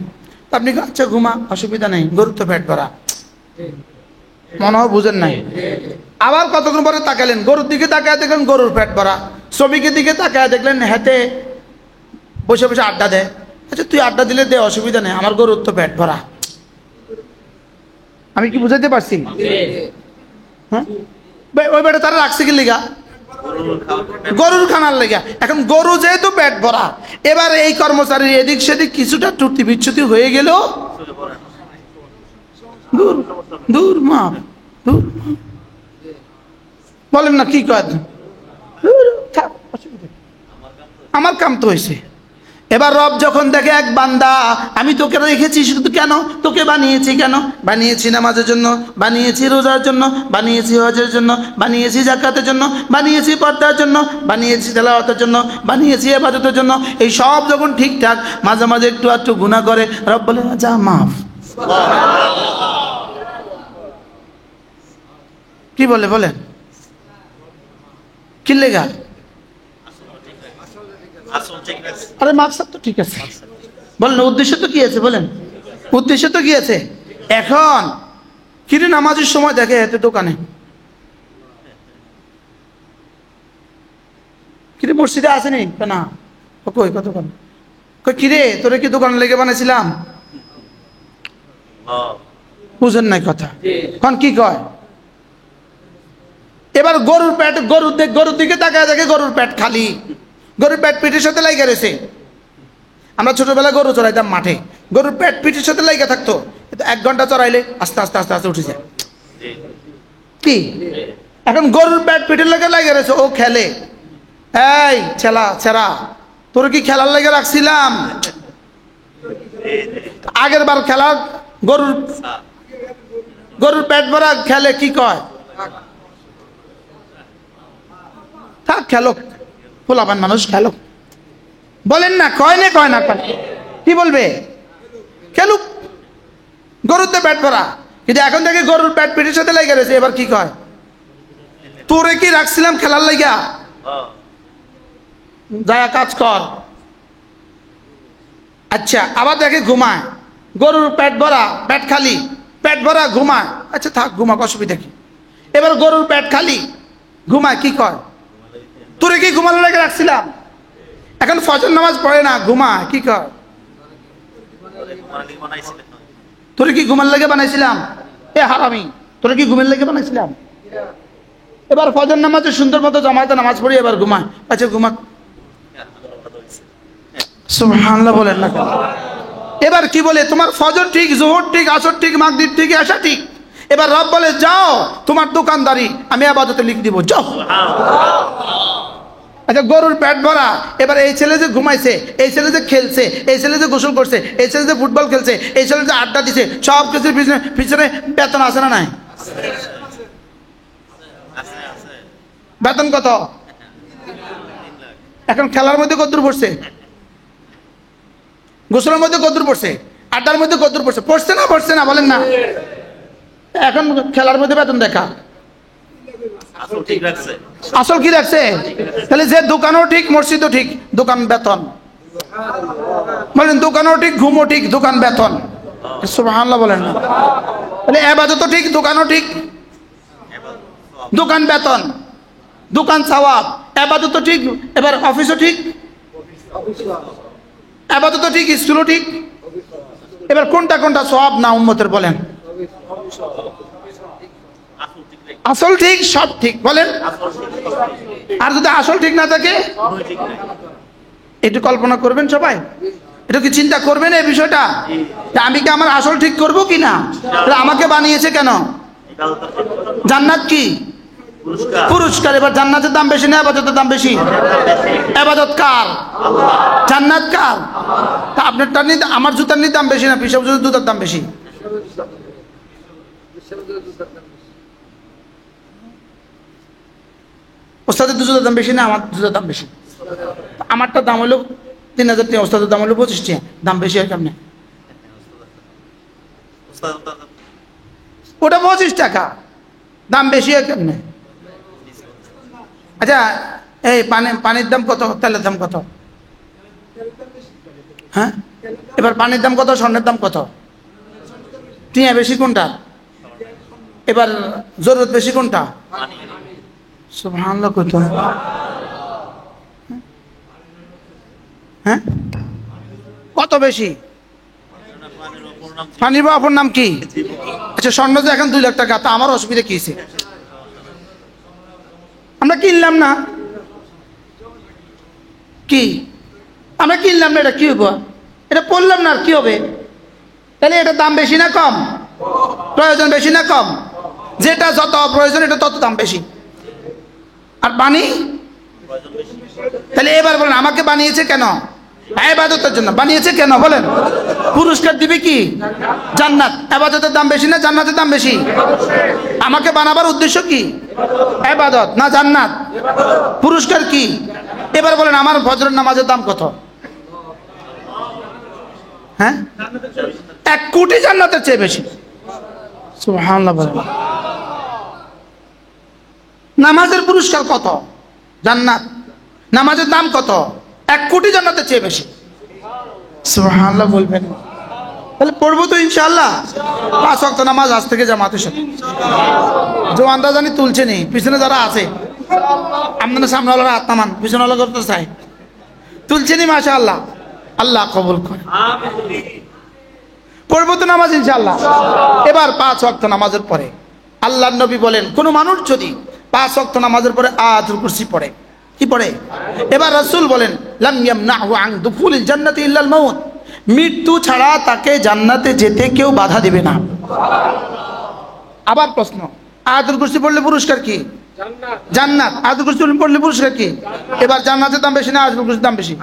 আপনি আচ্ছা ঘুমা, অসুবিধা নেই, গরুর তো পেট ভরা, মনে হয় বুঝেন নাই। আবার কতক্ষণ পরে তাকালেন গরুর দিকে তাকায় দেখলেন গরুর পেট ভরা। শ্রমিকের দিকে তাকায় দেখলেন হাতে বসে বসে আড্ডা দেয়। আচ্ছা তুই আড্ডা দিলে দে, অসুবিধা নেই, আমার গরুর তো পেট ভরা। আমি কি বুঝাইতে পারছি? হ্যাঁ, ওই বেটা তারা রাখছে কি লিগা? গরুর খানার লেগা। এখন গরু যেহেতু পেট ভরা, এবার এই কর্মচারীর এদিক সেদিক কিছুটা ত্রুটি বিচ্যুতি হয়ে গেল, দূর মা দূর, বলেন না কি কয়, আমার কাম তো হয়েছে। এবার রব যখন দেখে এক বান্দা, আমি তোকে রেখেছি শুধু কেন? তোকে বানিয়েছি কেন? বানিয়েছি নামাজের জন্য, বানিয়েছি রোজার জন্য, বানিয়েছি হজের জন্য, বানিয়েছি যাকাতের জন্য, বানিয়েছি পর্দার জন্য, বানিয়েছি তেলাওয়াতের জন্য, বানিয়েছি ইবাদতের জন্য। এই সব যখন ঠিকঠাক, মাঝে মাঝে একটু একটু গুনাহ করে, রব বলে যা মাফ। কি বলে বলেন? কি লেগা? আরে মাকসাদ তো ঠিক আছে, বলেন উদ্দেশ্য তো কি আছে? বলেন উদ্দেশ্য তো কি আছে? এখন কিরে নামাজের সময় দেখে এতে দোকানে, কিরে মসজিদে আসেনি না, কই কতক্ষণ কই কিরে তোরে কি দোকান লেগে বানাইছিলাম? বুঝেন নাই কথা, এখন কি কয়? এবার গরুর পেট, গরুর দিকে তাকায় দেখে গরুর পেট খালি, গরুর পেট পিঠের সাথে লাইগা রয়েছে। আমরা ছোটবেলায় গরু চড়াইতাম মাঠে, গরুর পেট পিঠের সাথে লাইগা থাকতো। 1 ঘন্টা চড়াইলে আস্তে আস্তে আস্তে আস্তে উঠে যায় কি? এখন গরুর পেট পিঠের লেগে লাইগা রয়েছে, ও খেলে। এই ছেড়া, তোর কি খেলার লেগে রাখছিলাম? আগের বার খেলা গরুর পেট ভরা খেলে, কি কয়? থাক খেলো, পোলাপান মানুষ খেলো, বলেন না? কয় না কয় না কি বলবে? খেলুক, গরুর তো পেট ভরা। কিন্তু এখন থেকে গরুর পেট পিঠের সাথে লেগে রয়েছে, এবার কি কয়? তোরে কি রাখছিলাম খেলার লাইগা? যায় কাজ কর। আচ্ছা আবার দেখে ঘুমায়, গরুর পেট ভরা, পেট খালি, পেট ভরা ঘুমায়। আচ্ছা থাক ঘুমাক, অসুবিধা কি? এবার গরুর পেট খালি, ঘুমায়, কি কয়? তোরে কি ঘুমানোর লেগে রাখছিলাম? এখন ফজর নামাজ পড়ে না, ঘুমায়, কি কয়? তোরে কি ঘুমার লেগে বানাইছিলাম? এ হারামি, তোরে কি ঘুমের লেগে বানাইছিলাম? এবার ফজর নামাজে সুন্দর মতো জামাতে নামাজ পড়ি, এবার ঘুমায়। আচ্ছা ঘুমাক, সুবহানাল্লাহ বলেন না। এবার কি বলে? তোমার ফজর ঠিক, জোহর ঠিক, আসর ঠিক, মাগরিব ঠিক, এশা ঠিক। এবার রব বলে যাও, তোমার দোকানদারি আমি ইবাদতে লিখে দিব, যাও। আচ্ছা গরুর পেট ভরা, এবার এই ছেলে যে ঘুমাইছে, এই ছেলে যে খেলছে, এই ছেলে যে গোসল করছে, এই ছেলে যে ফুটবল খেলছে, এই ছেলে যে আড্ডা দিছে, সব কিছুর পিছনে পিছনে বেতন আছে না নাই? বেতন কত? এখন খেলার মধ্যে কতদূর পড়ছে, গোসলের মধ্যে কতদূর পড়ছে, আড্ডার মধ্যে কতদূর পড়ছে? পড়ছে না পড়ছে না বলেন না? এখন খেলার মধ্যে বেতন দেখা আসল কি রাখছে? তাহলে যে দোকানও ঠিক, মসজিদও ঠিক, দোকান বেতন। বলেন দোকানও ঠিক, ঘুমও ঠিক, দোকান বেতন। সুবহানাল্লাহ বলেন না? তাহলে ইবাদতও ঠিক, দোকানও ঠিক, দোকান বেতন, দোকান সওয়াব, ইবাদতও ঠিক, এবার অফিসও ঠিক, ইবাদতও ঠিক, স্কুলও ঠিক। এবার কোনটা কোনটা সওয়াব না উম্মতের বলেন? আসল ঠিক, সব ঠিক বলেন। আর যদি আসল ঠিক না থাকে, একটু কল্পনা করবেন সবাই, এটা কি চিন্তা করবেন এই বিষয়টা, আমি কি আমার আসল ঠিক করব কি না? আমাকে বানিয়েছে কেন? জান্নাত কি পুরস্কার। এবার জান্নাতের দাম বেশি না ইবাদতের দাম বেশি? ইবাদত কার? জান্নাত কার? তা আপনারটা নিয়ে আমার জুতার নিয়ে দাম বেশি না পিসাব জুতার দাম বেশি? ওস্তাদের জুতার দাম বেশি না আমার জুতার দাম বেশি? আমারটা দাম হলো 3000 টাকা, ওস্তাদের দাম হলো 25 টাকা, দাম বেশি হয় কেমনে? ওটা 25 টাকা, দাম বেশি হয় কেমনে? আচ্ছা এই পানির দাম কত, তেলের দাম কত? হ্যাঁ, এবার পানির দাম কত, স্বর্ণের দাম কত? টিয়া বেশি কোনটা? এবার জরুরত বেশি কোনটা? সুবহানাল্লাহ কত? হ্যাঁ কত বেশি? পানির অপর নাম কি? আচ্ছা স্বর্ণ যে এখন 2 লাখ টাকা, তা আমার অসুবিধা কি? আমরা কিনলাম না, কি আমরা কিনলাম না, এটা কি হবো? এটা পড়লাম না, আর কি হবে? তাহলে এটার দাম বেশি না কম? প্রয়োজন বেশি না কম? যেটা যত প্রয়োজন এটা তত দাম বেশি। আর পানি? তাহলে এবার বলেন আমাকে বানিয়েছে কেন? ইবাদতের জন্য বানিয়েছে কেন বলেন? পুরস্কার দিবে কি? জান্নাত। ইবাদতের দাম বেশি না জান্নাতের দাম বেশি? আমাকে বানাবার উদ্দেশ্য কি? ইবাদত না জান্নাত? পুরস্কার কি? এবার বলেন আমার ফজরের নামাজের দাম কত? হ্যাঁ 1 কোটি জান্নাতের চেয়ে বেশি। সুবহানাল্লাহ বলেন। নামাজের পুরস্কার কত? জান্নাত। নামাজের দাম কত? 1 কোটি জান্নাতের চেয়ে বেশি। সুবহানাল্লাহ বলবেন। তাহলে পড়বো তো ইনশাআল্লাহ 5 ওয়াক্ত নামাজ আজ থেকে জামাতের সাথে। জোয়ানরা জানি তুলছে নি, পিছনে যারা আছে আপনাদের সামনেওয়ালারা হাত নামান, পিছনেওয়ালা করতে চাই তুলছে নি, মাশাআল্লাহ, আল্লাহ কবুল করে। পড়বো তো নামাজ ইনশাআল্লাহ। এবার 5 ওয়াক্ত নামাজের পরে আল্লাহর নবী বলেন কোন মানুষ যদি 5 ওয়াক্ত নামাজের পরে আয়াতুল কুরসি পড়ে, কি পড়ে? এবার রাসূল বলেন লাম ইয়ামনাহু আন দুখুলিল জান্নাতি ইল্লাল মাউত, মৃত্যু ছাড়া তাকে জান্নাতে যেতে কেউ বাধা দিবে না। আবার প্রশ্ন, আয়াতুল কুরসি পড়লে পুরস্কার কি? জান্নাত। আয়াতুল কুরসি পড়লে পুরস্কার কি? এবার জান্নাতের দাম বেশি না আয়াতুল কুরসির দাম বেশি?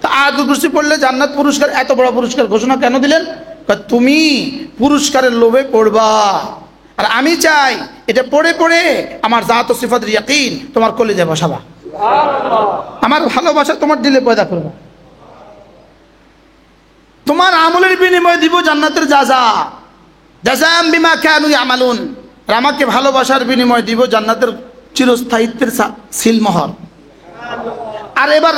তা আয়াতুল কুরসি পড়লে জান্নাত পুরস্কার, এত বড় পুরস্কার ঘোষণা কেন দিলেন? তুমি পুরস্কারের লোভে পড়বা, আর আমি চাই এটা পড়ে পড়ে আমার জাত ও সিফাতের ইয়াকিন তোমার কলিজায় বসাবা, আমার ভালোবাসা তোমার দিলে পয়দা করবা। তোমার আমলের বিনিময়ে দিব জান্নাতের জাযাম বিমা কানু ইয়ামালুন, আর আমাকে ভালোবাসার বিনিময়ে দিব জান্নাতের চিরস্থায়িত্বের সিলমোহর। আর এবার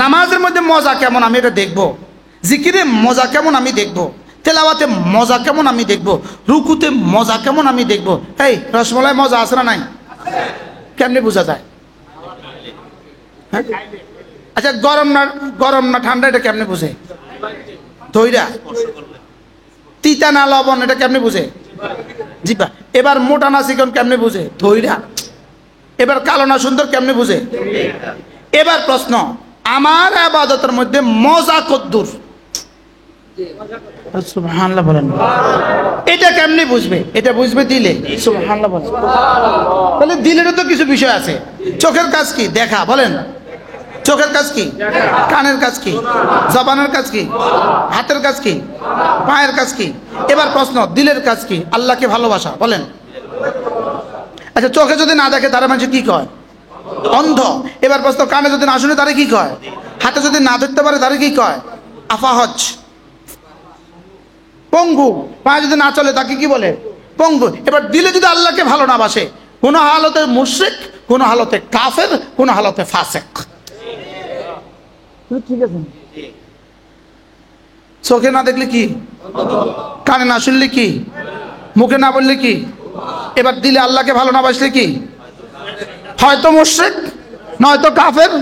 নামাজের মধ্যে মজা কেমন আমি এটা দেখবো, জিকিরে মজা কেমন আমি দেখবো, তেলাওয়াতে মজা কেমন আমি দেখবো, রুকুতে মজা কেমন আমি দেখবো। এই রসমলাই মজা আছে না নাই? কেমনি বোঝা যায়? হ্যাঁ আচ্ছা গরম না ঠান্ডা এটা কেমনে বুঝে? ধৈরা। তিতা না লবণ এটা কেমনে বুঝে? জিবা। এবার মোটা না চিকন কেমনে বুঝে? ধৈরা। এবার কালো না সুন্দর কেমনে বুঝে? এবার প্রশ্ন, আমার ইবাদতের মধ্যে মজা কদ্দুর? সুবহানাল্লাহ বলেন। এটা কেমনে বুঝবে? এটা বুঝবে দিলে। সুবহানাল্লাহ বলেন। তাহলে দিলেরও তো কিছু বিষয় আছে। চোখের কাজ কি? দেখা। বলেন, চোখের কাজ কি? কানের কাজ কি? জবানের কাজ কি? হাতের কাজ কি? পায়ের কাজ কি? এবার প্রশ্ন, দিলের কাজ কি? আল্লাহকে ভালোবাসা। বলেন। আচ্ছা, চোখে যদি না দেখে তারা মানুষ কি কয়? অন্ধ। এবার প্রশ্ন, কানে যদি না শুনে তারা কি কয়? হাতে যদি না ধরতে পারে তারা কি কয়? আফাহজ, পঙ্গু। পায়ে যদি না চলে তাকে কি বলে? পঙ্গু। এবার দিলে যদি আল্লাহকে ভালো না বাসে, কোন হালতে মুশরিক, কোন হালতে কাফের, কোন হালতে ফাসিক। ঠিক আছে। চোখে না দেখলে কি? কানে না শুনলে কি? মুখে না বললে কি? এবার দিলে আল্লাহকে ভালো না বাসলে কি? হয়তো মুশরিক, নয়তো কাফের,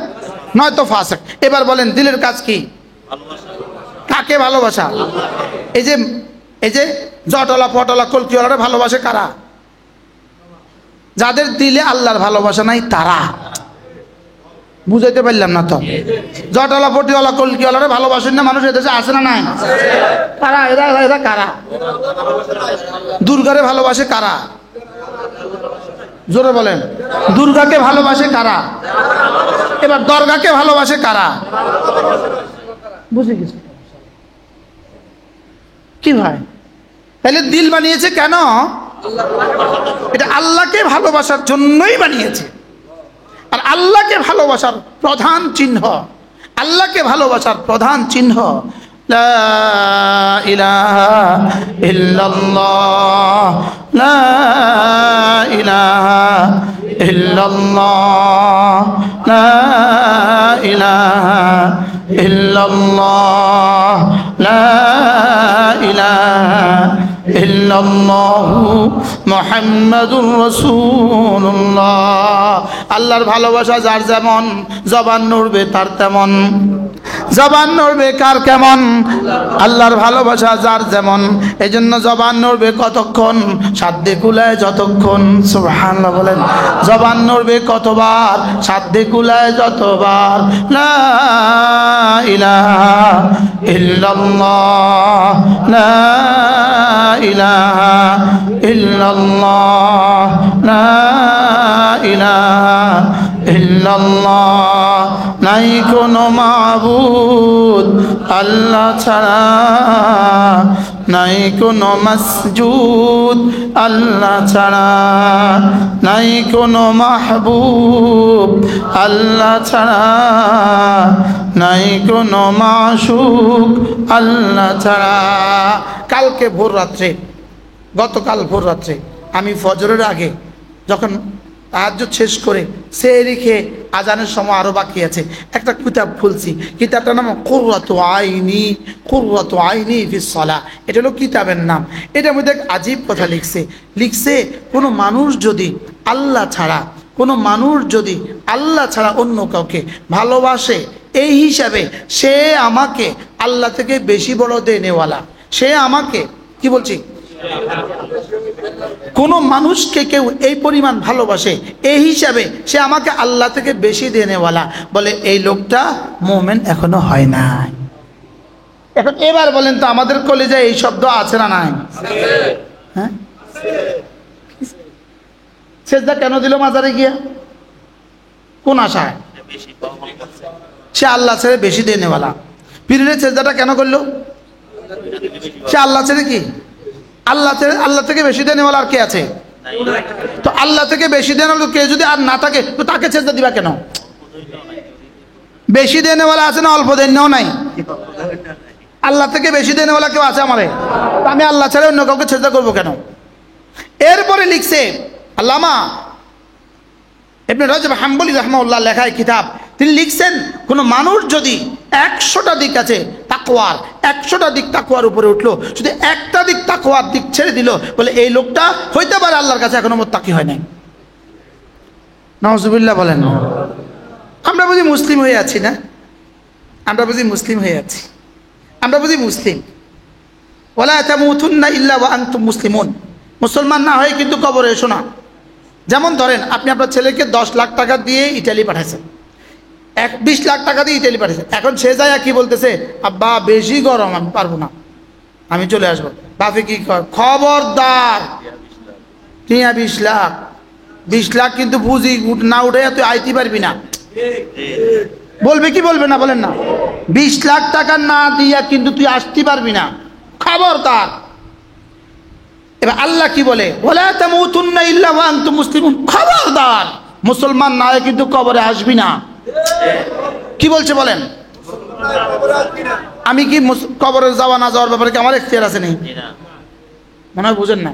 নয়তো ফাসিক। এবার বলেন দিলের কাজ কি? কাকে ভালোবাসা? এই যে জটলা পটলা কলকিওয়ালারা ভালোবাসে কারা? যাদের দিলে আল্লাহর ভালোবাসা নাই তারা। বুঝাইতে পারলাম না তো? জটলা পটিওয়ালা কলকিওয়ালারা ভালোবাসেন না মানুষ এদেশে আছে না নাই? কারা এরা? এরা কারা? দুর্গারে ভালোবাসে কারা? জোরে বলেন। দুর্গাকে ভালোবাসে কারা? এবার দরগাকে ভালোবাসে কারা? বুঝে গেছি কি ভাই? তাহলে দিল বানিয়েছে কেন? এটা আল্লাহকে ভালোবাসার জন্যই বানিয়েছে। আর আল্লাহকে ভালোবাসার প্রধান চিহ্ন, আল্লাহকে ভালোবাসার প্রধান চিহ্ন লা ইলাহা ইল্লাল্লাহ, লা ইলাহা ইল্লাল্লাহ, লা ইলাহা ইল্লাল্লাহ, লা ইলাহা ইল্লাল্লাহু মুহাম্মাদুর রাসূলুল্লাহ। আল্লাহর ভালোবাসা যার যেমন, জবান নড়বে তার তেমন। জবান নড়বে কার কেমন? আল্লাহর ভালোবাসা যার যেমন। এই জন্য জবান নড়বে কতক্ষণ? সাধ্যে কুলায় যতক্ষণ। সুবহানাল্লাহ বলেন। জবান নড়বে কতবার? সাধ্যে কুলায় যতবার। লা ইলাহা ইল্লাল্লাহ, লা ইলাহা ইল্লাল্লাহ, লা ইলাহা ইল্লাল্লাহ। নাই কোনো মাবুদ আল্লাহ ছাড়া, নাই কোনো মাসজুদ আল্লাহ ছাড়া, নাই কোনো মাহবুব আল্লাহ ছাড়া, নাই কোনো মাশুক আল্লাহ ছাড়া। কালকে ভোর রাত্রে, গতকাল ভোর রাত্রে আমি ফজরের আগে যখন তাহাজ্জুদ শেষ করে সেহরি খেয়ে আজানের সময় আরো বাকি আছে, একটা কিতাব খুলছি। কিতাবটার নাম কুররাতু আইনি, কুররাতু আইনি ফিস সালাহ। এটা হলো কিতাবের নাম। এটার মধ্যে এক আজীব কথা লিখছে কোনো মানুষ যদি আল্লাহ ছাড়া, কোনো মানুষ যদি আল্লাহ ছাড়া অন্য কাউকে ভালোবাসে, এই হিসাবে সে আমাকে আল্লাহ থেকে বেশি বড় দেনেওয়ালা। সে আমাকে কি বলছি, কোন মানুষকে কেউ এই পরিমাণ ভালোবাসে, এই হিসাবে সে আমাকে আল্লাহ থেকে বেশি দেনেওয়ালা, বলে এই লোকটা মুমিন এখনো হয় নাই। এখন এবার বলেন তো আমাদের কলেজে এই শব্দ আছে না নাই? হ্যাঁ, সেজদা কেন দিল মাজারে গিয়া? কোন আশায়? সে আল্লাহ ছেড়ে বেশি দেনেওয়ালা। পীরের সেজদাটা কেন করলো? সে আল্লাহ ছেড়ে কি, আল্লাহ থেকে বেশি দেনেওয়ালা আর কে আছে? তো আল্লাহ থেকে বেশি দেনেওয়ালা কে যদি আর না থাকে তো তাকে সেজদা দিবা কেন? বেশি দেনেওয়ালা আছে না অল্প দেনেও নাই? আল্লাহ থেকে বেশি দেনেওয়ালা কেউ আছে আমারে? আমি আল্লাহ ছেড়ে অন্য কাউকে সেজদা করবো কেন? এরপরে লিখছে আল্লামা ইবনে রাজব হাম্বলি রাহমাহুল্লাহ লেখায় কিতাব, তিনি লিখছেন কোন মানুষ যদি 100টা দিক আছে তাকওয়ার, 100টা দিক তাকওয়ার উপরে উঠলো, যদি একটা দিক তাকওয়ার দিক ছেড়ে দিল, বলে এই লোকটা হইতে পারে আল্লাহর কাছে এখনো মুত্তাকি হয় নাই। নাউজুবিল্লাহ বলেন। আমরা বুঝি মুসলিম হয়ে আছি না? আমরা বুঝি মুসলিম হয়ে আছি, আমরা বুঝি মুসলিম। ওয়ালা তামুতুন্না ইল্লা ওয়া আনতুম মুসলিমুন। মুসলমান না হয়ে কিন্তু কবরে এসো না। যেমন ধরেন আপনি আপনার ছেলেকে 10 লাখ টাকা দিয়ে ইটালি পাঠাইছেন, 20 লাখ টাকা দিয়ে ইটালি পাঠিয়েছে। এখন সে যায় কি বলতেছে, আব্বা বেশি গরম, আমি পারবো না। আমি চলে আসবো। বাপে কি কর, খবরদার, টিয়া 20 লাখ, 20 লাখ কিন্তু বুঝি না উঠে তুই আইতে পারবি না। বলবে কি বলবে না বলেন না? 20 লাখ টাকা না দিয়া কিন্তু তুই আসতে পারবি না, খবরদার। এবার আল্লাহ কি বলে, ওয়ালা তামুতুন্না ইল্লা ওয়া আনতুম মুসলিমুন, খবরদার মুসলমান না হয়ে কিন্তু কবরে আসবি না। কি বলছে বলেন? আমি কি কবরে যাওয়া না যাওয়ার ব্যাপারে কি আমার এখতিয়ার আছে? নেই, মনে হয় বুঝেন না।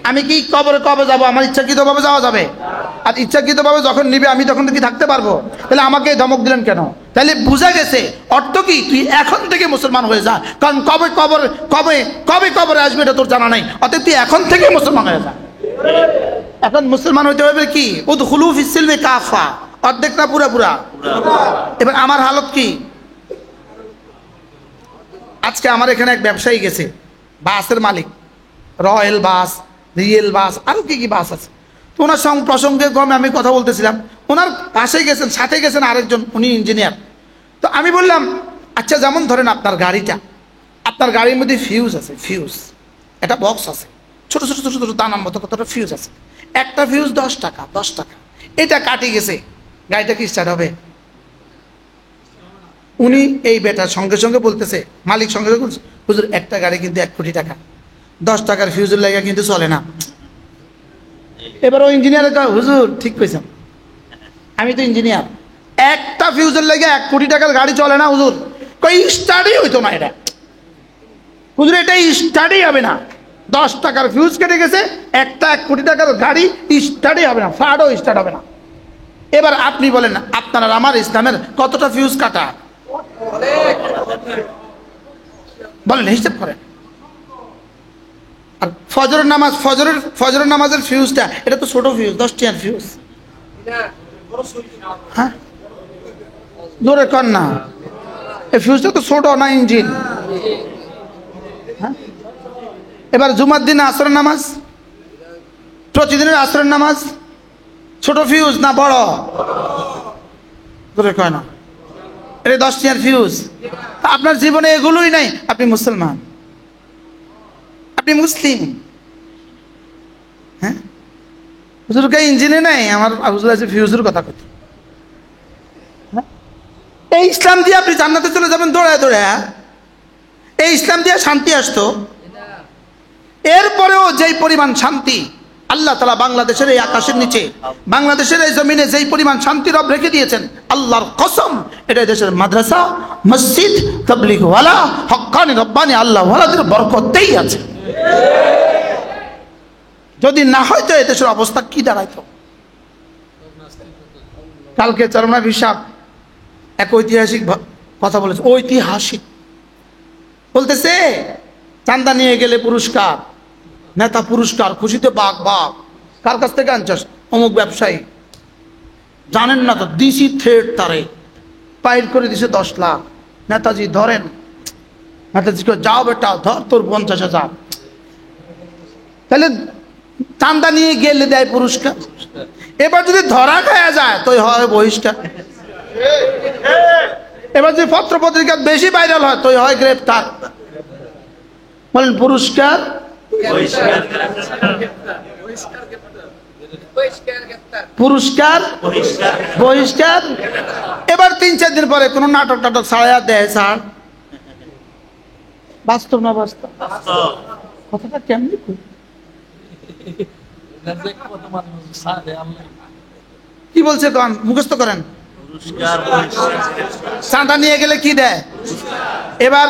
আমি কি কবরে কবে যাব? আমার ইচ্ছাকৃত ভাবে যাওয়া যাবে? আর ইচ্ছাকৃত ভাবে যখন নিবে আমি তখন কি থাকতে পারবো? তাহলে আমাকে ধমক দিলেন কেন? তাহলে বুঝা গেছে অর্থ কি, তুই এখন থেকে মুসলমান হয়ে যা, কারণ কবে কবরে আসবে এটা তোর জানা নাই, অতএব তুই এখন থেকে মুসলমান হয়ে যা। এখন মুসলমান হইতে হবে কি, উদখুলু ফিস সিলমি কাফা, অর্ধেক না পুরা। এবার আমার হালত কি? আজকে আমার এখানে এক ব্যবসায়ী গেছে, বাসের মালিক, রয়্যাল বাস, রিয়েল বাস, আরো কি কি বাস আছে। তো ওনার সঙ্গে প্রসঙ্গে ক্রমে আমি কথা বলতেছিলাম, ওনার পাশে গেছেন, সাথে গেছেন আরেকজন, উনি ইঞ্জিনিয়ার। তো আমি বললাম, আচ্ছা যেমন ধরেন আপনার গাড়িটা, আপনার গাড়ির মধ্যে ফিউজ আছে, ফিউজ একটা বক্স আছে, ছোট ছোট ছোট ছোট দানার মতো কতটা ফিউজ আছে, একটা ফিউজ 10 টাকা, 10 টাকা, এটা কাটি গেছে, গাড়িটা কি স্টার্ট হবে? উনি এই বেটার সঙ্গে সঙ্গে বলতেছে, মালিক সঙ্গে সঙ্গে বলছে, হুজুর একটা গাড়ি কিন্তু 1 কোটি টাকা, 10 টাকার ফিউজের লাগে কিন্তু চলে না। এবার ও ইঞ্জিনিয়ারের কয়, হুজুর ঠিক কইছেন, আমি তো ইঞ্জিনিয়ার, একটা ফিউজের লাগে 1 কোটি টাকার গাড়ি চলে না হুজুর। কই স্টার্টই হইতো না এটা, হুজুর এটা স্টার্টই হবে না, 10 টাকার ফিউজ কেটে গেছে, একটা 1 কোটি টাকার গাড়ি স্টার্টই হবে না, ফ্লাডও স্টার্ট হবে না। এবার আপনি বলেন, আপনার আর আমার ইসলামের কতটা ফিউজ কাটা? বলেন, হিসাব করেন। আর ফজরের নামাজ, ফজরের নামাজের ফিউজটা, এটা তো ছোট ফিউজ, 10 টিয়ার ফিউজ। হ্যাঁ, জোরে কর না, এই ফিউজটা তো ছোট না, ইঞ্জিন। হ্যাঁ, এবার জুমার দিন আসরের নামাজ, প্রতিদিনের আসরের নামাজ, ছোট ফিউজ না বড়? জোরে কয় না, এটা 10 টিয়ার ফিউজ। আপনার জীবনে এগুলোই নাই, আপনি মুসলমান, আপনি মুসলিম। হ্যাঁ, হুজুর কে ইঞ্জিনে নাই, আমার হুজুর আছে ফিউজের কথা কত। এই ইসলাম দিয়ে আপনি জান্নাতে চলে যাবেন দৌড়ায় দৌড়ায়, এই ইসলাম দিয়ে শান্তি আসতো। এরপরেও যেই পরিমাণ শান্তি আল্লাহ তাআলা বাংলাদেশের এই আকাশের নিচে, বাংলাদেশের এই জমিনে যেই পরিমাণ শান্তি রব রেখে দিয়েছেন, আল্লাহর কসম, এটা দেশের মাদ্রাসা, মসজিদ, তাবলীগ ওয়ালা, হক্কানি রব্বানি আল্লাহ ওয়ালাদের বরকতেই আছে। যদি না হয় তো এদেশের অবস্থা কি দাঁড়াইতো? কালকে চরমনা সাহেব এক ঐতিহাসিক কথা বলেছে, ঐতিহাসিক বলতেছে, চান্দা নিয়ে গেলে পুরস্কার, নেতা পুরস্কার, খুশিতে বাঘ বাঘ, কার কাছ থেকে আনছস? অমুক ব্যবসায়ী। জানেন না তো, দিছি থ্রেড, তারে পাইল করে দিছে 10 লাখ। নেতাজি ধরেন, নেতাজি যাও বেটা ধর তোর 50,000। তাহলে চান্দা নিয়ে গেলে দেয় পুরস্কার, এবার যদি ধরা খাওয়া যায় তো হয় বহিষ্কার, এবার যদি পত্র পত্রিকা বেশি ভাইরাল হয় তো হয় গ্রেফতার। বলেন পুরস্কার, পুরস্কার, বহিষ্কার। এবার 3-4 দিন পরে কোন নাটক টাটক ছাড়া দেয়, ছাড়। বাস্তব না বাস্তব? কথাটা কেমনি কি বলছে কন, মুখস্থ করেন। চাঁদা নিয়ে গেলে কি দেয়? এবার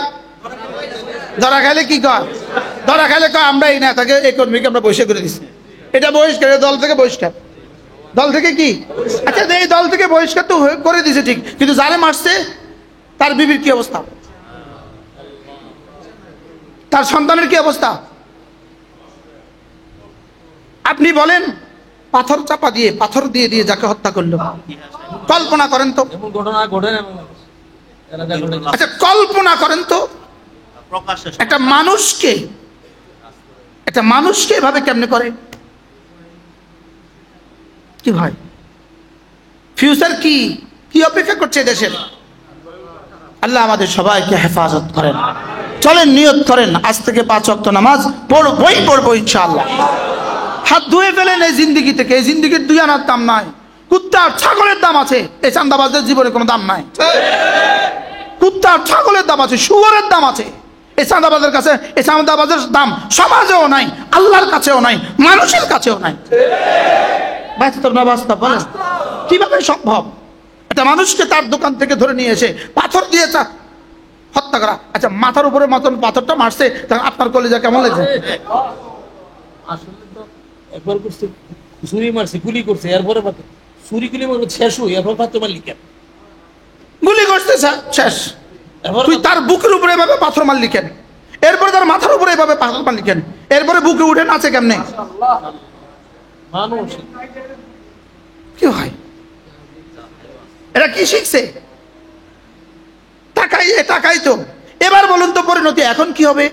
ধরা খাইলে কি কর? ধরা খাইলে কয় আমরা এই নেতাকে, এই কর্মীকে আমরা বহিষ্কার করে দিচ্ছি। এটা বহিষ্কার, দল থেকে বহিষ্কার। দল থেকে কি? আচ্ছা, এই দল থেকে বহিষ্কার তো করে দিছে ঠিক, কিন্তু যারে মারছে তার বিবির কি অবস্থা, তার সন্তানের কি অবস্থা? আপনি বলেন, পাথর চাপা দিয়ে, পাথর দিয়ে দিয়ে যাকে হত্যা করলো, কল্পনা করেন তো। আচ্ছা, কল্পনা করেন তো, একটা মানুষকে এভাবে কেমনে করে? কি ভাই, ফিউচার কি অপেক্ষা করছে দেশের? আল্লাহ আমাদের সবাইকে হেফাজত করেন। চলেন নিয়ত করেন আজ থেকে 5 ওয়াক্ত নামাজ পড়বো ইনশাআল্লাহ। হাত ধুয়ে ফেলেন এই জিন্দিগি থেকে। এই জিন্দিগির 2 আনার দাম নাই। কুত্তার ছাগলের দাম আছে, এই চান্দাবাজদের জীবনে কোনো দাম নাই। কুত্তার ছাগলের দাম আছে, শুয়োরের দাম আছে। এই চাঁদাবাজের কাছে, এই চাঁদাবাজের দাম সমাজেও নাই, আল্লাহর কাছেও নাই, মানুষের কাছেও নাই। বাস্তব না বাস্তব বলেন, কিভাবে সম্ভব? একটা মানুষকে তার দোকান থেকে ধরে নিয়ে এসে পাথর দিয়ে হত্যা করা। আচ্ছা, মাথার উপরে মতন পাথরটা মারছে, তখন আপনার কলেজা কেমন লাগছে? আসলে তো একবার করছে ছুরি মারছে, গুলি করছে, এরপরে ছুরি গুলি মারবে শেষ হই, এরপর পাথর মারলি কেন? গুলি করছে শেষ, তুই তার বুকের উপরে এভাবে পাথর মারলি কেন? এরপরে তার মাথার উপরে এভাবে পাথর মারলি কেন? এরপরে বুকে উঠে নাচে কেমনে? মানুষ কি হয়? এরা কি শিখছে? টাকাই তো। এবার বলুন তো পরিণতি এখন কি হবে?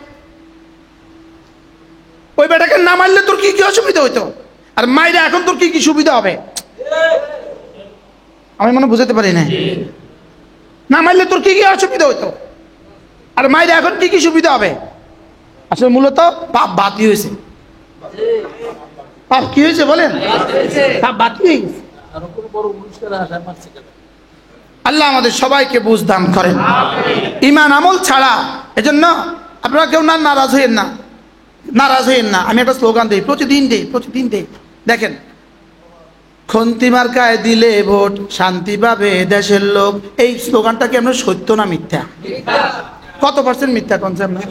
ওই বেটাকে না মারলে তোর কি কি অসুবিধা হইতো, আর মাইরে এখন তোর কি কি সুবিধা হবে? আমি মনে বুঝাতে পারি না। না মারলে তোর কি কি অসুবিধা হইতো, আর মাইরে এখন কি কি সুবিধা হবে? আসলে মূলত পাপ বাতি হয়েছে। পাপ কি হয়েছে বলেন? পাপ বাতি হয়ে গেছে। আল্লাহ আমাদের সবাইকে বুঝ দান করেন, ঈমান আমল ছাড়া। এজন্য আপনারা কেউ নারাজ হইেন না। আমি একটা স্লোগান দিই, প্রতিদিন দিই। দেখেন, খন্তি মার্কায় দিলে ভোট, শান্তি পাবে দেশের লোক। এই স্লোগানটা কি আমরা সত্য না মিথ্যা? কত % মিথ্যা কনসেপ্ট না?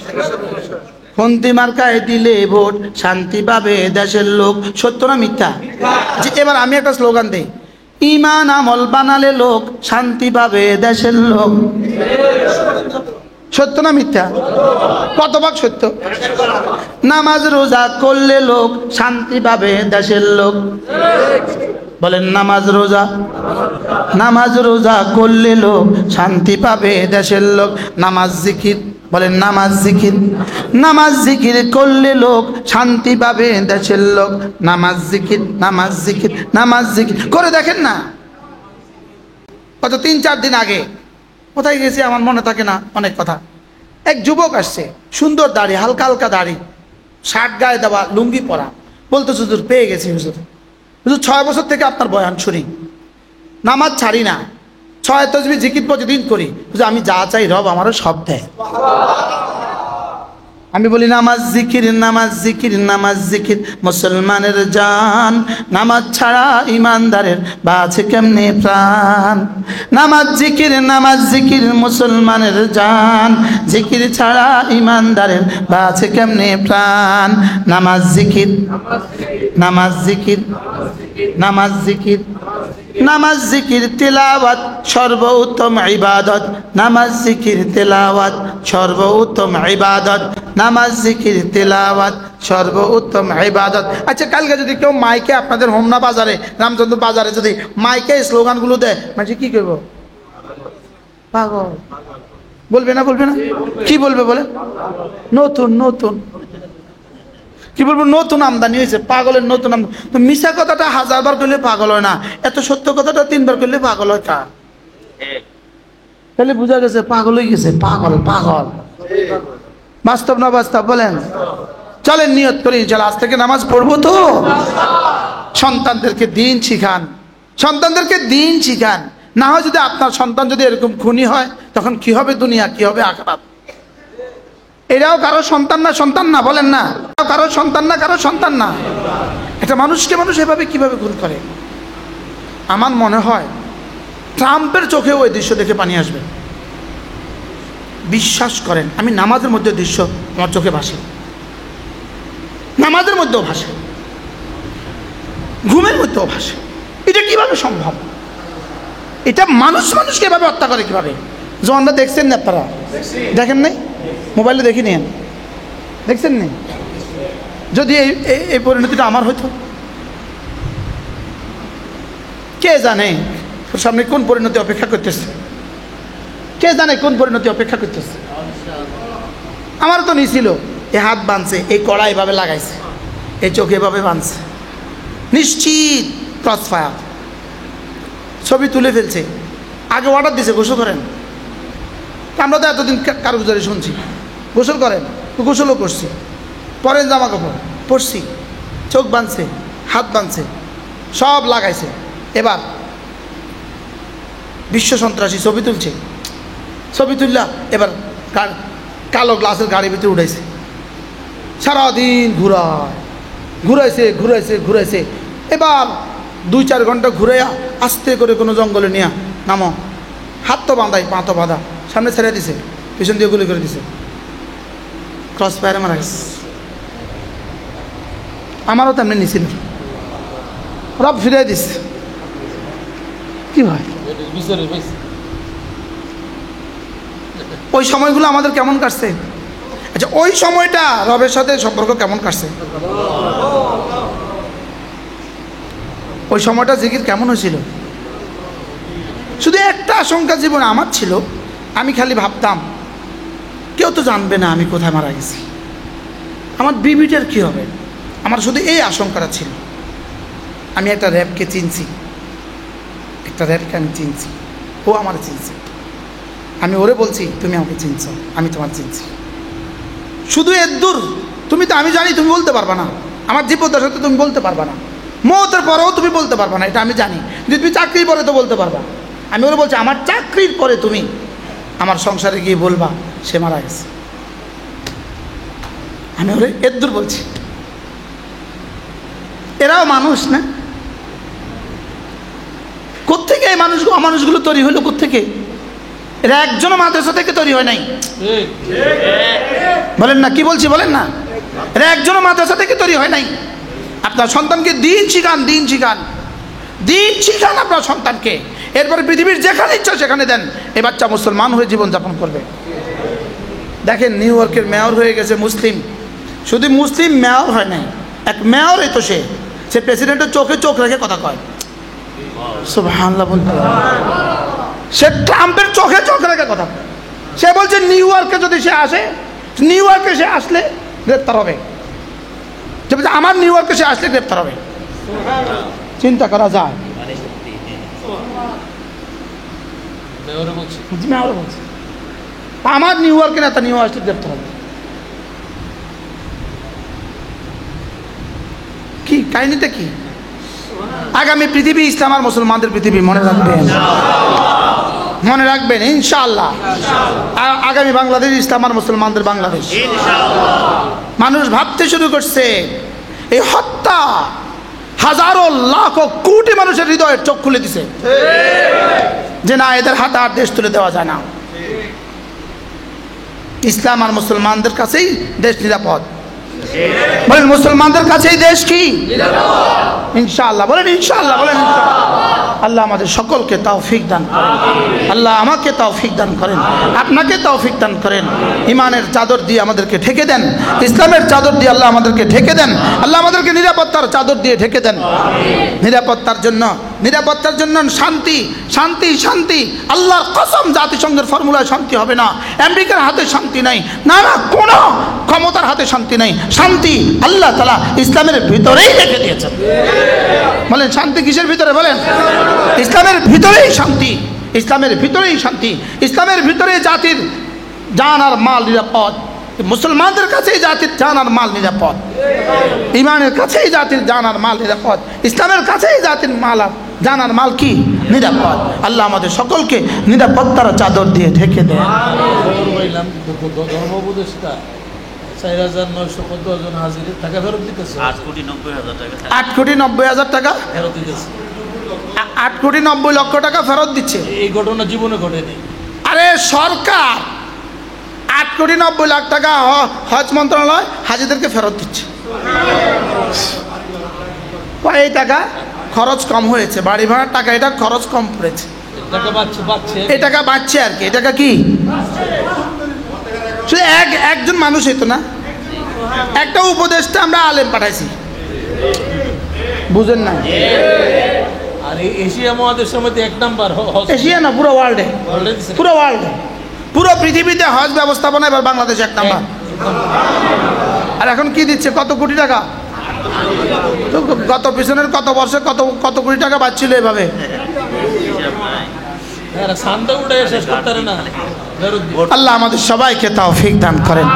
খন্তি মার্কায় দিলে ভোট, শান্তি পাবে দেশের লোক, সত্য না মিথ্যা? এবার আমি একটা স্লোগান দিই, ঈমান আমল বানালে লোক, শান্তি পাবে দেশের লোক। সত্য না মিথ্যা? কত ভাগ সত্য? নামাজ রোজা করলে লোক, শান্তি পাবে দেশের লোক। বলেন, নামাজ রোজা করলে লোক, শান্তি পাবে দেশের লোক। নামাজ জিকির, বলেন নামাজ জিকির করলে লোক, শান্তি পাবে দেশের লোক। নামাজ জিকির করে দেখেন না। কত 3-4 দিন আগে কোথায় গেছি আমার মনে থাকে না অনেক কথা। এক যুবক আসছে, সুন্দর দাড়ি, হালকা দাড়ি, শার্ট গায়ে দেওয়া, লুঙ্গি পরা। বলতো, হুজুর পেয়ে গেছি হুজুর 6 বছর থেকে আপনার বয়ান শুনি, নামাজ ছাড়ি না, 6 তাসবিহ জিকির প্রতিদিন করি। হুজুর আমি যা চাই রব আমারও সব দেয়। আমি বলি, নামাজ জিকির মুসলমানের জান, নামাজ ছাড়া ইমানদারের বাঁচে কেমনে প্রাণ। নামাজ জিকির মুসলমানের জান, জিকির ছাড়া ইমানদারের বাঁচে কেমনে প্রাণ। নামাজ জিকির তেলাওয়াত সর্বোত্তম ইবাদত। নামাজ জিকির তেলাওয়াত সর্বোত্তম ইবাদত। নামাজ জিকির তেলাওয়াত সর্বোত্তম ইবাদত। আচ্ছা, কালকে যদি কেউ মাইকে, আপনাদের হোমনা বাজারে, রামচন্দ্র বাজারে যদি মাইকে স্লোগানগুলো দেয়, মানে কি করব? পাগল বলবে না? কি বলবে বলে? নতুন কি বলবো? নতুন আমদানি হয়েছে, পাগলের নতুন আমদানি। তো মিশা কথাটা 1000 বার করলে পাগল হয় না, এত সত্য কথাটা 3 বার করলে পাগল হয়। তাহলে বোঝা গেছে পাগল হয়ে গেছে। পাগল বাস্তব না বাস্তব বলেন? চলেন নিয়ত করি, ইনশাআল্লাহ আজ থেকে নামাজ পড়বো তো। সন্তানদেরকে দিন শিখান। না হয় যদি আপনার সন্তান যদি এরকম খুনি হয়, তখন কি হবে দুনিয়া, কি হবে আখিরাত? এরাও কারো সন্তান না বলেন না? কারো সন্তান না। একটা মানুষকে মানুষ এভাবে কিভাবে খুন করে? আমার মনে হয় ট্রাম্পের চোখেও ওই দৃশ্য দেখে পানি আসবে। বিশ্বাস করেন, আমি নামাজের মধ্যে দৃশ্য আমার চোখে ভাসে, নামাজের মধ্যেও ভাসে, ঘুমের মধ্যেও ভাসে। এটা কিভাবে সম্ভব? এটা মানুষকে এভাবে হত্যা করে কিভাবে? জওয়ানরা দেখছেন না? আপনারা দেখেন নাই? মোবাইলে দেখে নিন, দেখছেন না? যদি এই পরিণতিটা আমার হইতো, কে জানে তোর সামনে কোন পরিণতি অপেক্ষা করতেছে? আমার তো নিছিল, এই হাত বাঁধছে, এই কড়া এভাবে লাগাইছে, এই চোখ এভাবে বাঁধছে, নিশ্চিত ক্রস ফায়ার। ছবি তুলে ফেলছে, আগে অর্ডার দিছে গোসল করেন। আমরা তো এতদিন কারগুজারি শুনছি, গোসল করেন, গোসলও করছি, পরেন জামা কাপড় পরছি, চোখ বাঁধছে, হাত বাঁধছে, সব লাগাইছে। এবার বিশ্ব সন্ত্রাসী ছবি তুলছে, ছবি তুললা এবার কালো গ্লাসের গাড়ির ভিতরে উঠাইছে, সারাদিন ঘুরাইছে। এবার 2-4 ঘন্টা ঘুরাইয়া আস্তে করে কোনো জঙ্গলে নিয়ে নামো, হাত তো বাঁধাই, পা তো বাঁধা, সামনে ছেড়ে দিছে, পিছন দিয়ে গুলি করে দিছে, ক্রস ফায়ারে মারা গেছে। আমারও তেমনি নিছিল, রব ফিরিয়ে দিছে। কি ভাই ওই সময়গুলো আমাদের কেমন কাটছে? আচ্ছা, ওই সময়টা রবের সাথে সম্পর্ক কেমন কাটছে? ওই সময়টা জিকির কেমন হয়েছিল? শুধু একটা আশঙ্কা জীবনে আমার ছিল, আমি খালি ভাবতাম কেউ তো জানবে না আমি কোথায় মারা গেছি, আমার বিবিটার কি হবে। আমার শুধু এই আশঙ্কাটা ছিল। আমি একটা র্যাবকে চিনছি, আমি চিনছি, ও আমার চিনছে। আমি ওরে বলছি তুমি আমাকে চিনছ, আমি তোমার চিনছি। শুধু এদ্দুর তুমি তো, আমি জানি তুমি বলতে পারবা না, আমার জীবদ্দশা তো তুমি বলতে পারবা না, মৌতের পরেও তুমি বলতে পারবা না, এটা আমি জানি। যদি তুমি চাকরির পরে তো বলতে পারবা। আমি ওরে বলছি আমার চাকরির পরে তুমি আমার সংসারে গিয়ে বলবা সে মারা গেছে। আমি ওরে এদ্দুর বলছি। এরাও মানুষ না? কোত্থেকে এই মানুষগুলো তৈরি হইলো? কোত্থেকে? এরা একজনও মাদ্রাসা থেকে তৈরি হয় নাই। বলেন না, কি বলছি বলেন না? এরা একজনও মাদ্রাসা থেকে তৈরি হয় নাই। আপনার সন্তানকে দিন শিখান আপনার সন্তানকে। এরপরে পৃথিবীর যেখানে ইচ্ছা সেখানে দেন, এ বাচ্চা মুসলমান হয়ে জীবনযাপন করবে। দেখেন নিউ ইয়র্কের মেয়র হয়ে গেছে মুসলিম। শুধু মুসলিম মেয়র হয় নাই, এক মেয়রই তো সে প্রেসিডেন্টের চোখে চোখ রেখে কথা কয়। সুবহানাল্লাহ বলতে, সে ট্রাম্পের চোখে চোখ রেখে কথা কয়। সে বলছে নিউ ইয়র্কে যদি সে আসে, নিউ ইয়র্কে সে আসলে গ্রেপ্তার হবে। আমার নিউ ইয়র্কে সে আসলে গ্রেপ্তার হবে। চিন্তা করা যায়? আমার নিউ ইয়র্কে নেতা নিউ আসলে গ্রেপ্তার হবে। কি কাহিনীটা কি? আগামী পৃথিবী ইসলাম আর মুসলমানদের পৃথিবী, মনে রাখবেন ইনশাআল্লাহ। আগামী বাংলাদেশ ইসলাম আর মুসলমানদের বাংলাদেশ। মানুষ ভাবতে শুরু করছে এই হত্যা হাজারো লাখ কোটি মানুষের হৃদয়ের চোখ খুলে দিছে যে না, এদের হাতে আর দেশ তুলে দেওয়া যায় না। ইসলাম আর মুসলমানদের কাছেই দেশ নিরাপদ। বলেন মুসলমানদের কাছেই দেশ কি ইনশাআল্লাহ? বলেন ইনশাআল্লাহ, বলেন আল্লাহ আমাদের সকলকে তৌফিক দান করেন। আল্লাহ আমাকে তৌফিক দান করেন, আপনাকে তৌফিক দান করেন। ইমানের চাদর দিয়ে আমাদেরকে ঢেকে দেন, ইসলামের চাদর দিয়ে আল্লাহ আমাদেরকে ঢেকে দেন। আল্লাহ আমাদেরকে নিরাপত্তার চাদর দিয়ে ঢেকে দেন। নিরাপত্তার জন্য শান্তি শান্তি শান্তি। আল্লাহর কসম, জাতিসংঘের ফর্মুলায় শান্তি হবে না, আমেরিকার হাতে শান্তি নাই, না কোনো ক্ষমতার হাতে শান্তি নাই। শান্তি আল্লাহ তাআলা ইসলামের ভিতরেই রেখে দিয়েছেন। বলেন শান্তি কিসের ভিতরে? বলেন ইসলামের ভিতরেই শান্তি, ইসলামের ভিতরেই শান্তি। ইসলামের ভিতরে জাতির জান আর মাল নিরাপদ। মুসলমানদের কাছেই জাতির জান আর মাল নিরাপদ। ইমানের কাছেই জাতির জান আর মাল নিরাপদ। ইসলামের কাছেই জাতির মাল আর জান আর মাল কি নিরাপদ। আল্লাহ আমাদের সকলকে নিরাপত্তার চাদর দিয়ে ঢেকে দেয়। ধর্ম উপদেষ্টা 4,915 জন হাজির টাকা ফেরত দিতেছে। 8,90,000 টাকা ফেরত দিতেছে। 8,90,00,000 টাকা ফেরত দিচ্ছে। এই ঘটনা জীবনে ঘটেনি। আরে সরকার 8,90,00,000 টাকা হজ মন্ত্রণালয় হাজিদেরকে ফেরত দিচ্ছে। এই টাকা খরচ কম হয়েছে, বাড়ি ভাড়ার টাকা, এটা খরচ কম পড়েছে, এই টাকা বাঁচছে আর কি। এই টাকা কি শুধু একজন মানুষ হইতো না, একটা উপদেশটা আমরা আলেম পাঠাইছি, বুঝেন না? আর এশিয়া মহাদেশের মধ্যে 1 নাম্বার, এশিয়া না পুরো ওয়ার্ল্ডে, পুরো পৃথিবীতে হজ ব্যবস্থাপনা এবার বাংলাদেশ 1 নাম্বার। আর এখন কি দিচ্ছে? কত কোটি টাকা। তো গত পিছনের কত বর্ষে কত কোটি টাকা বাঁচছিল এভাবে। এরা সান্দা উড়ে শেষ করতে পারে না। আল্লাহ আমাদের সবাইকে তৌফিক দান করেন।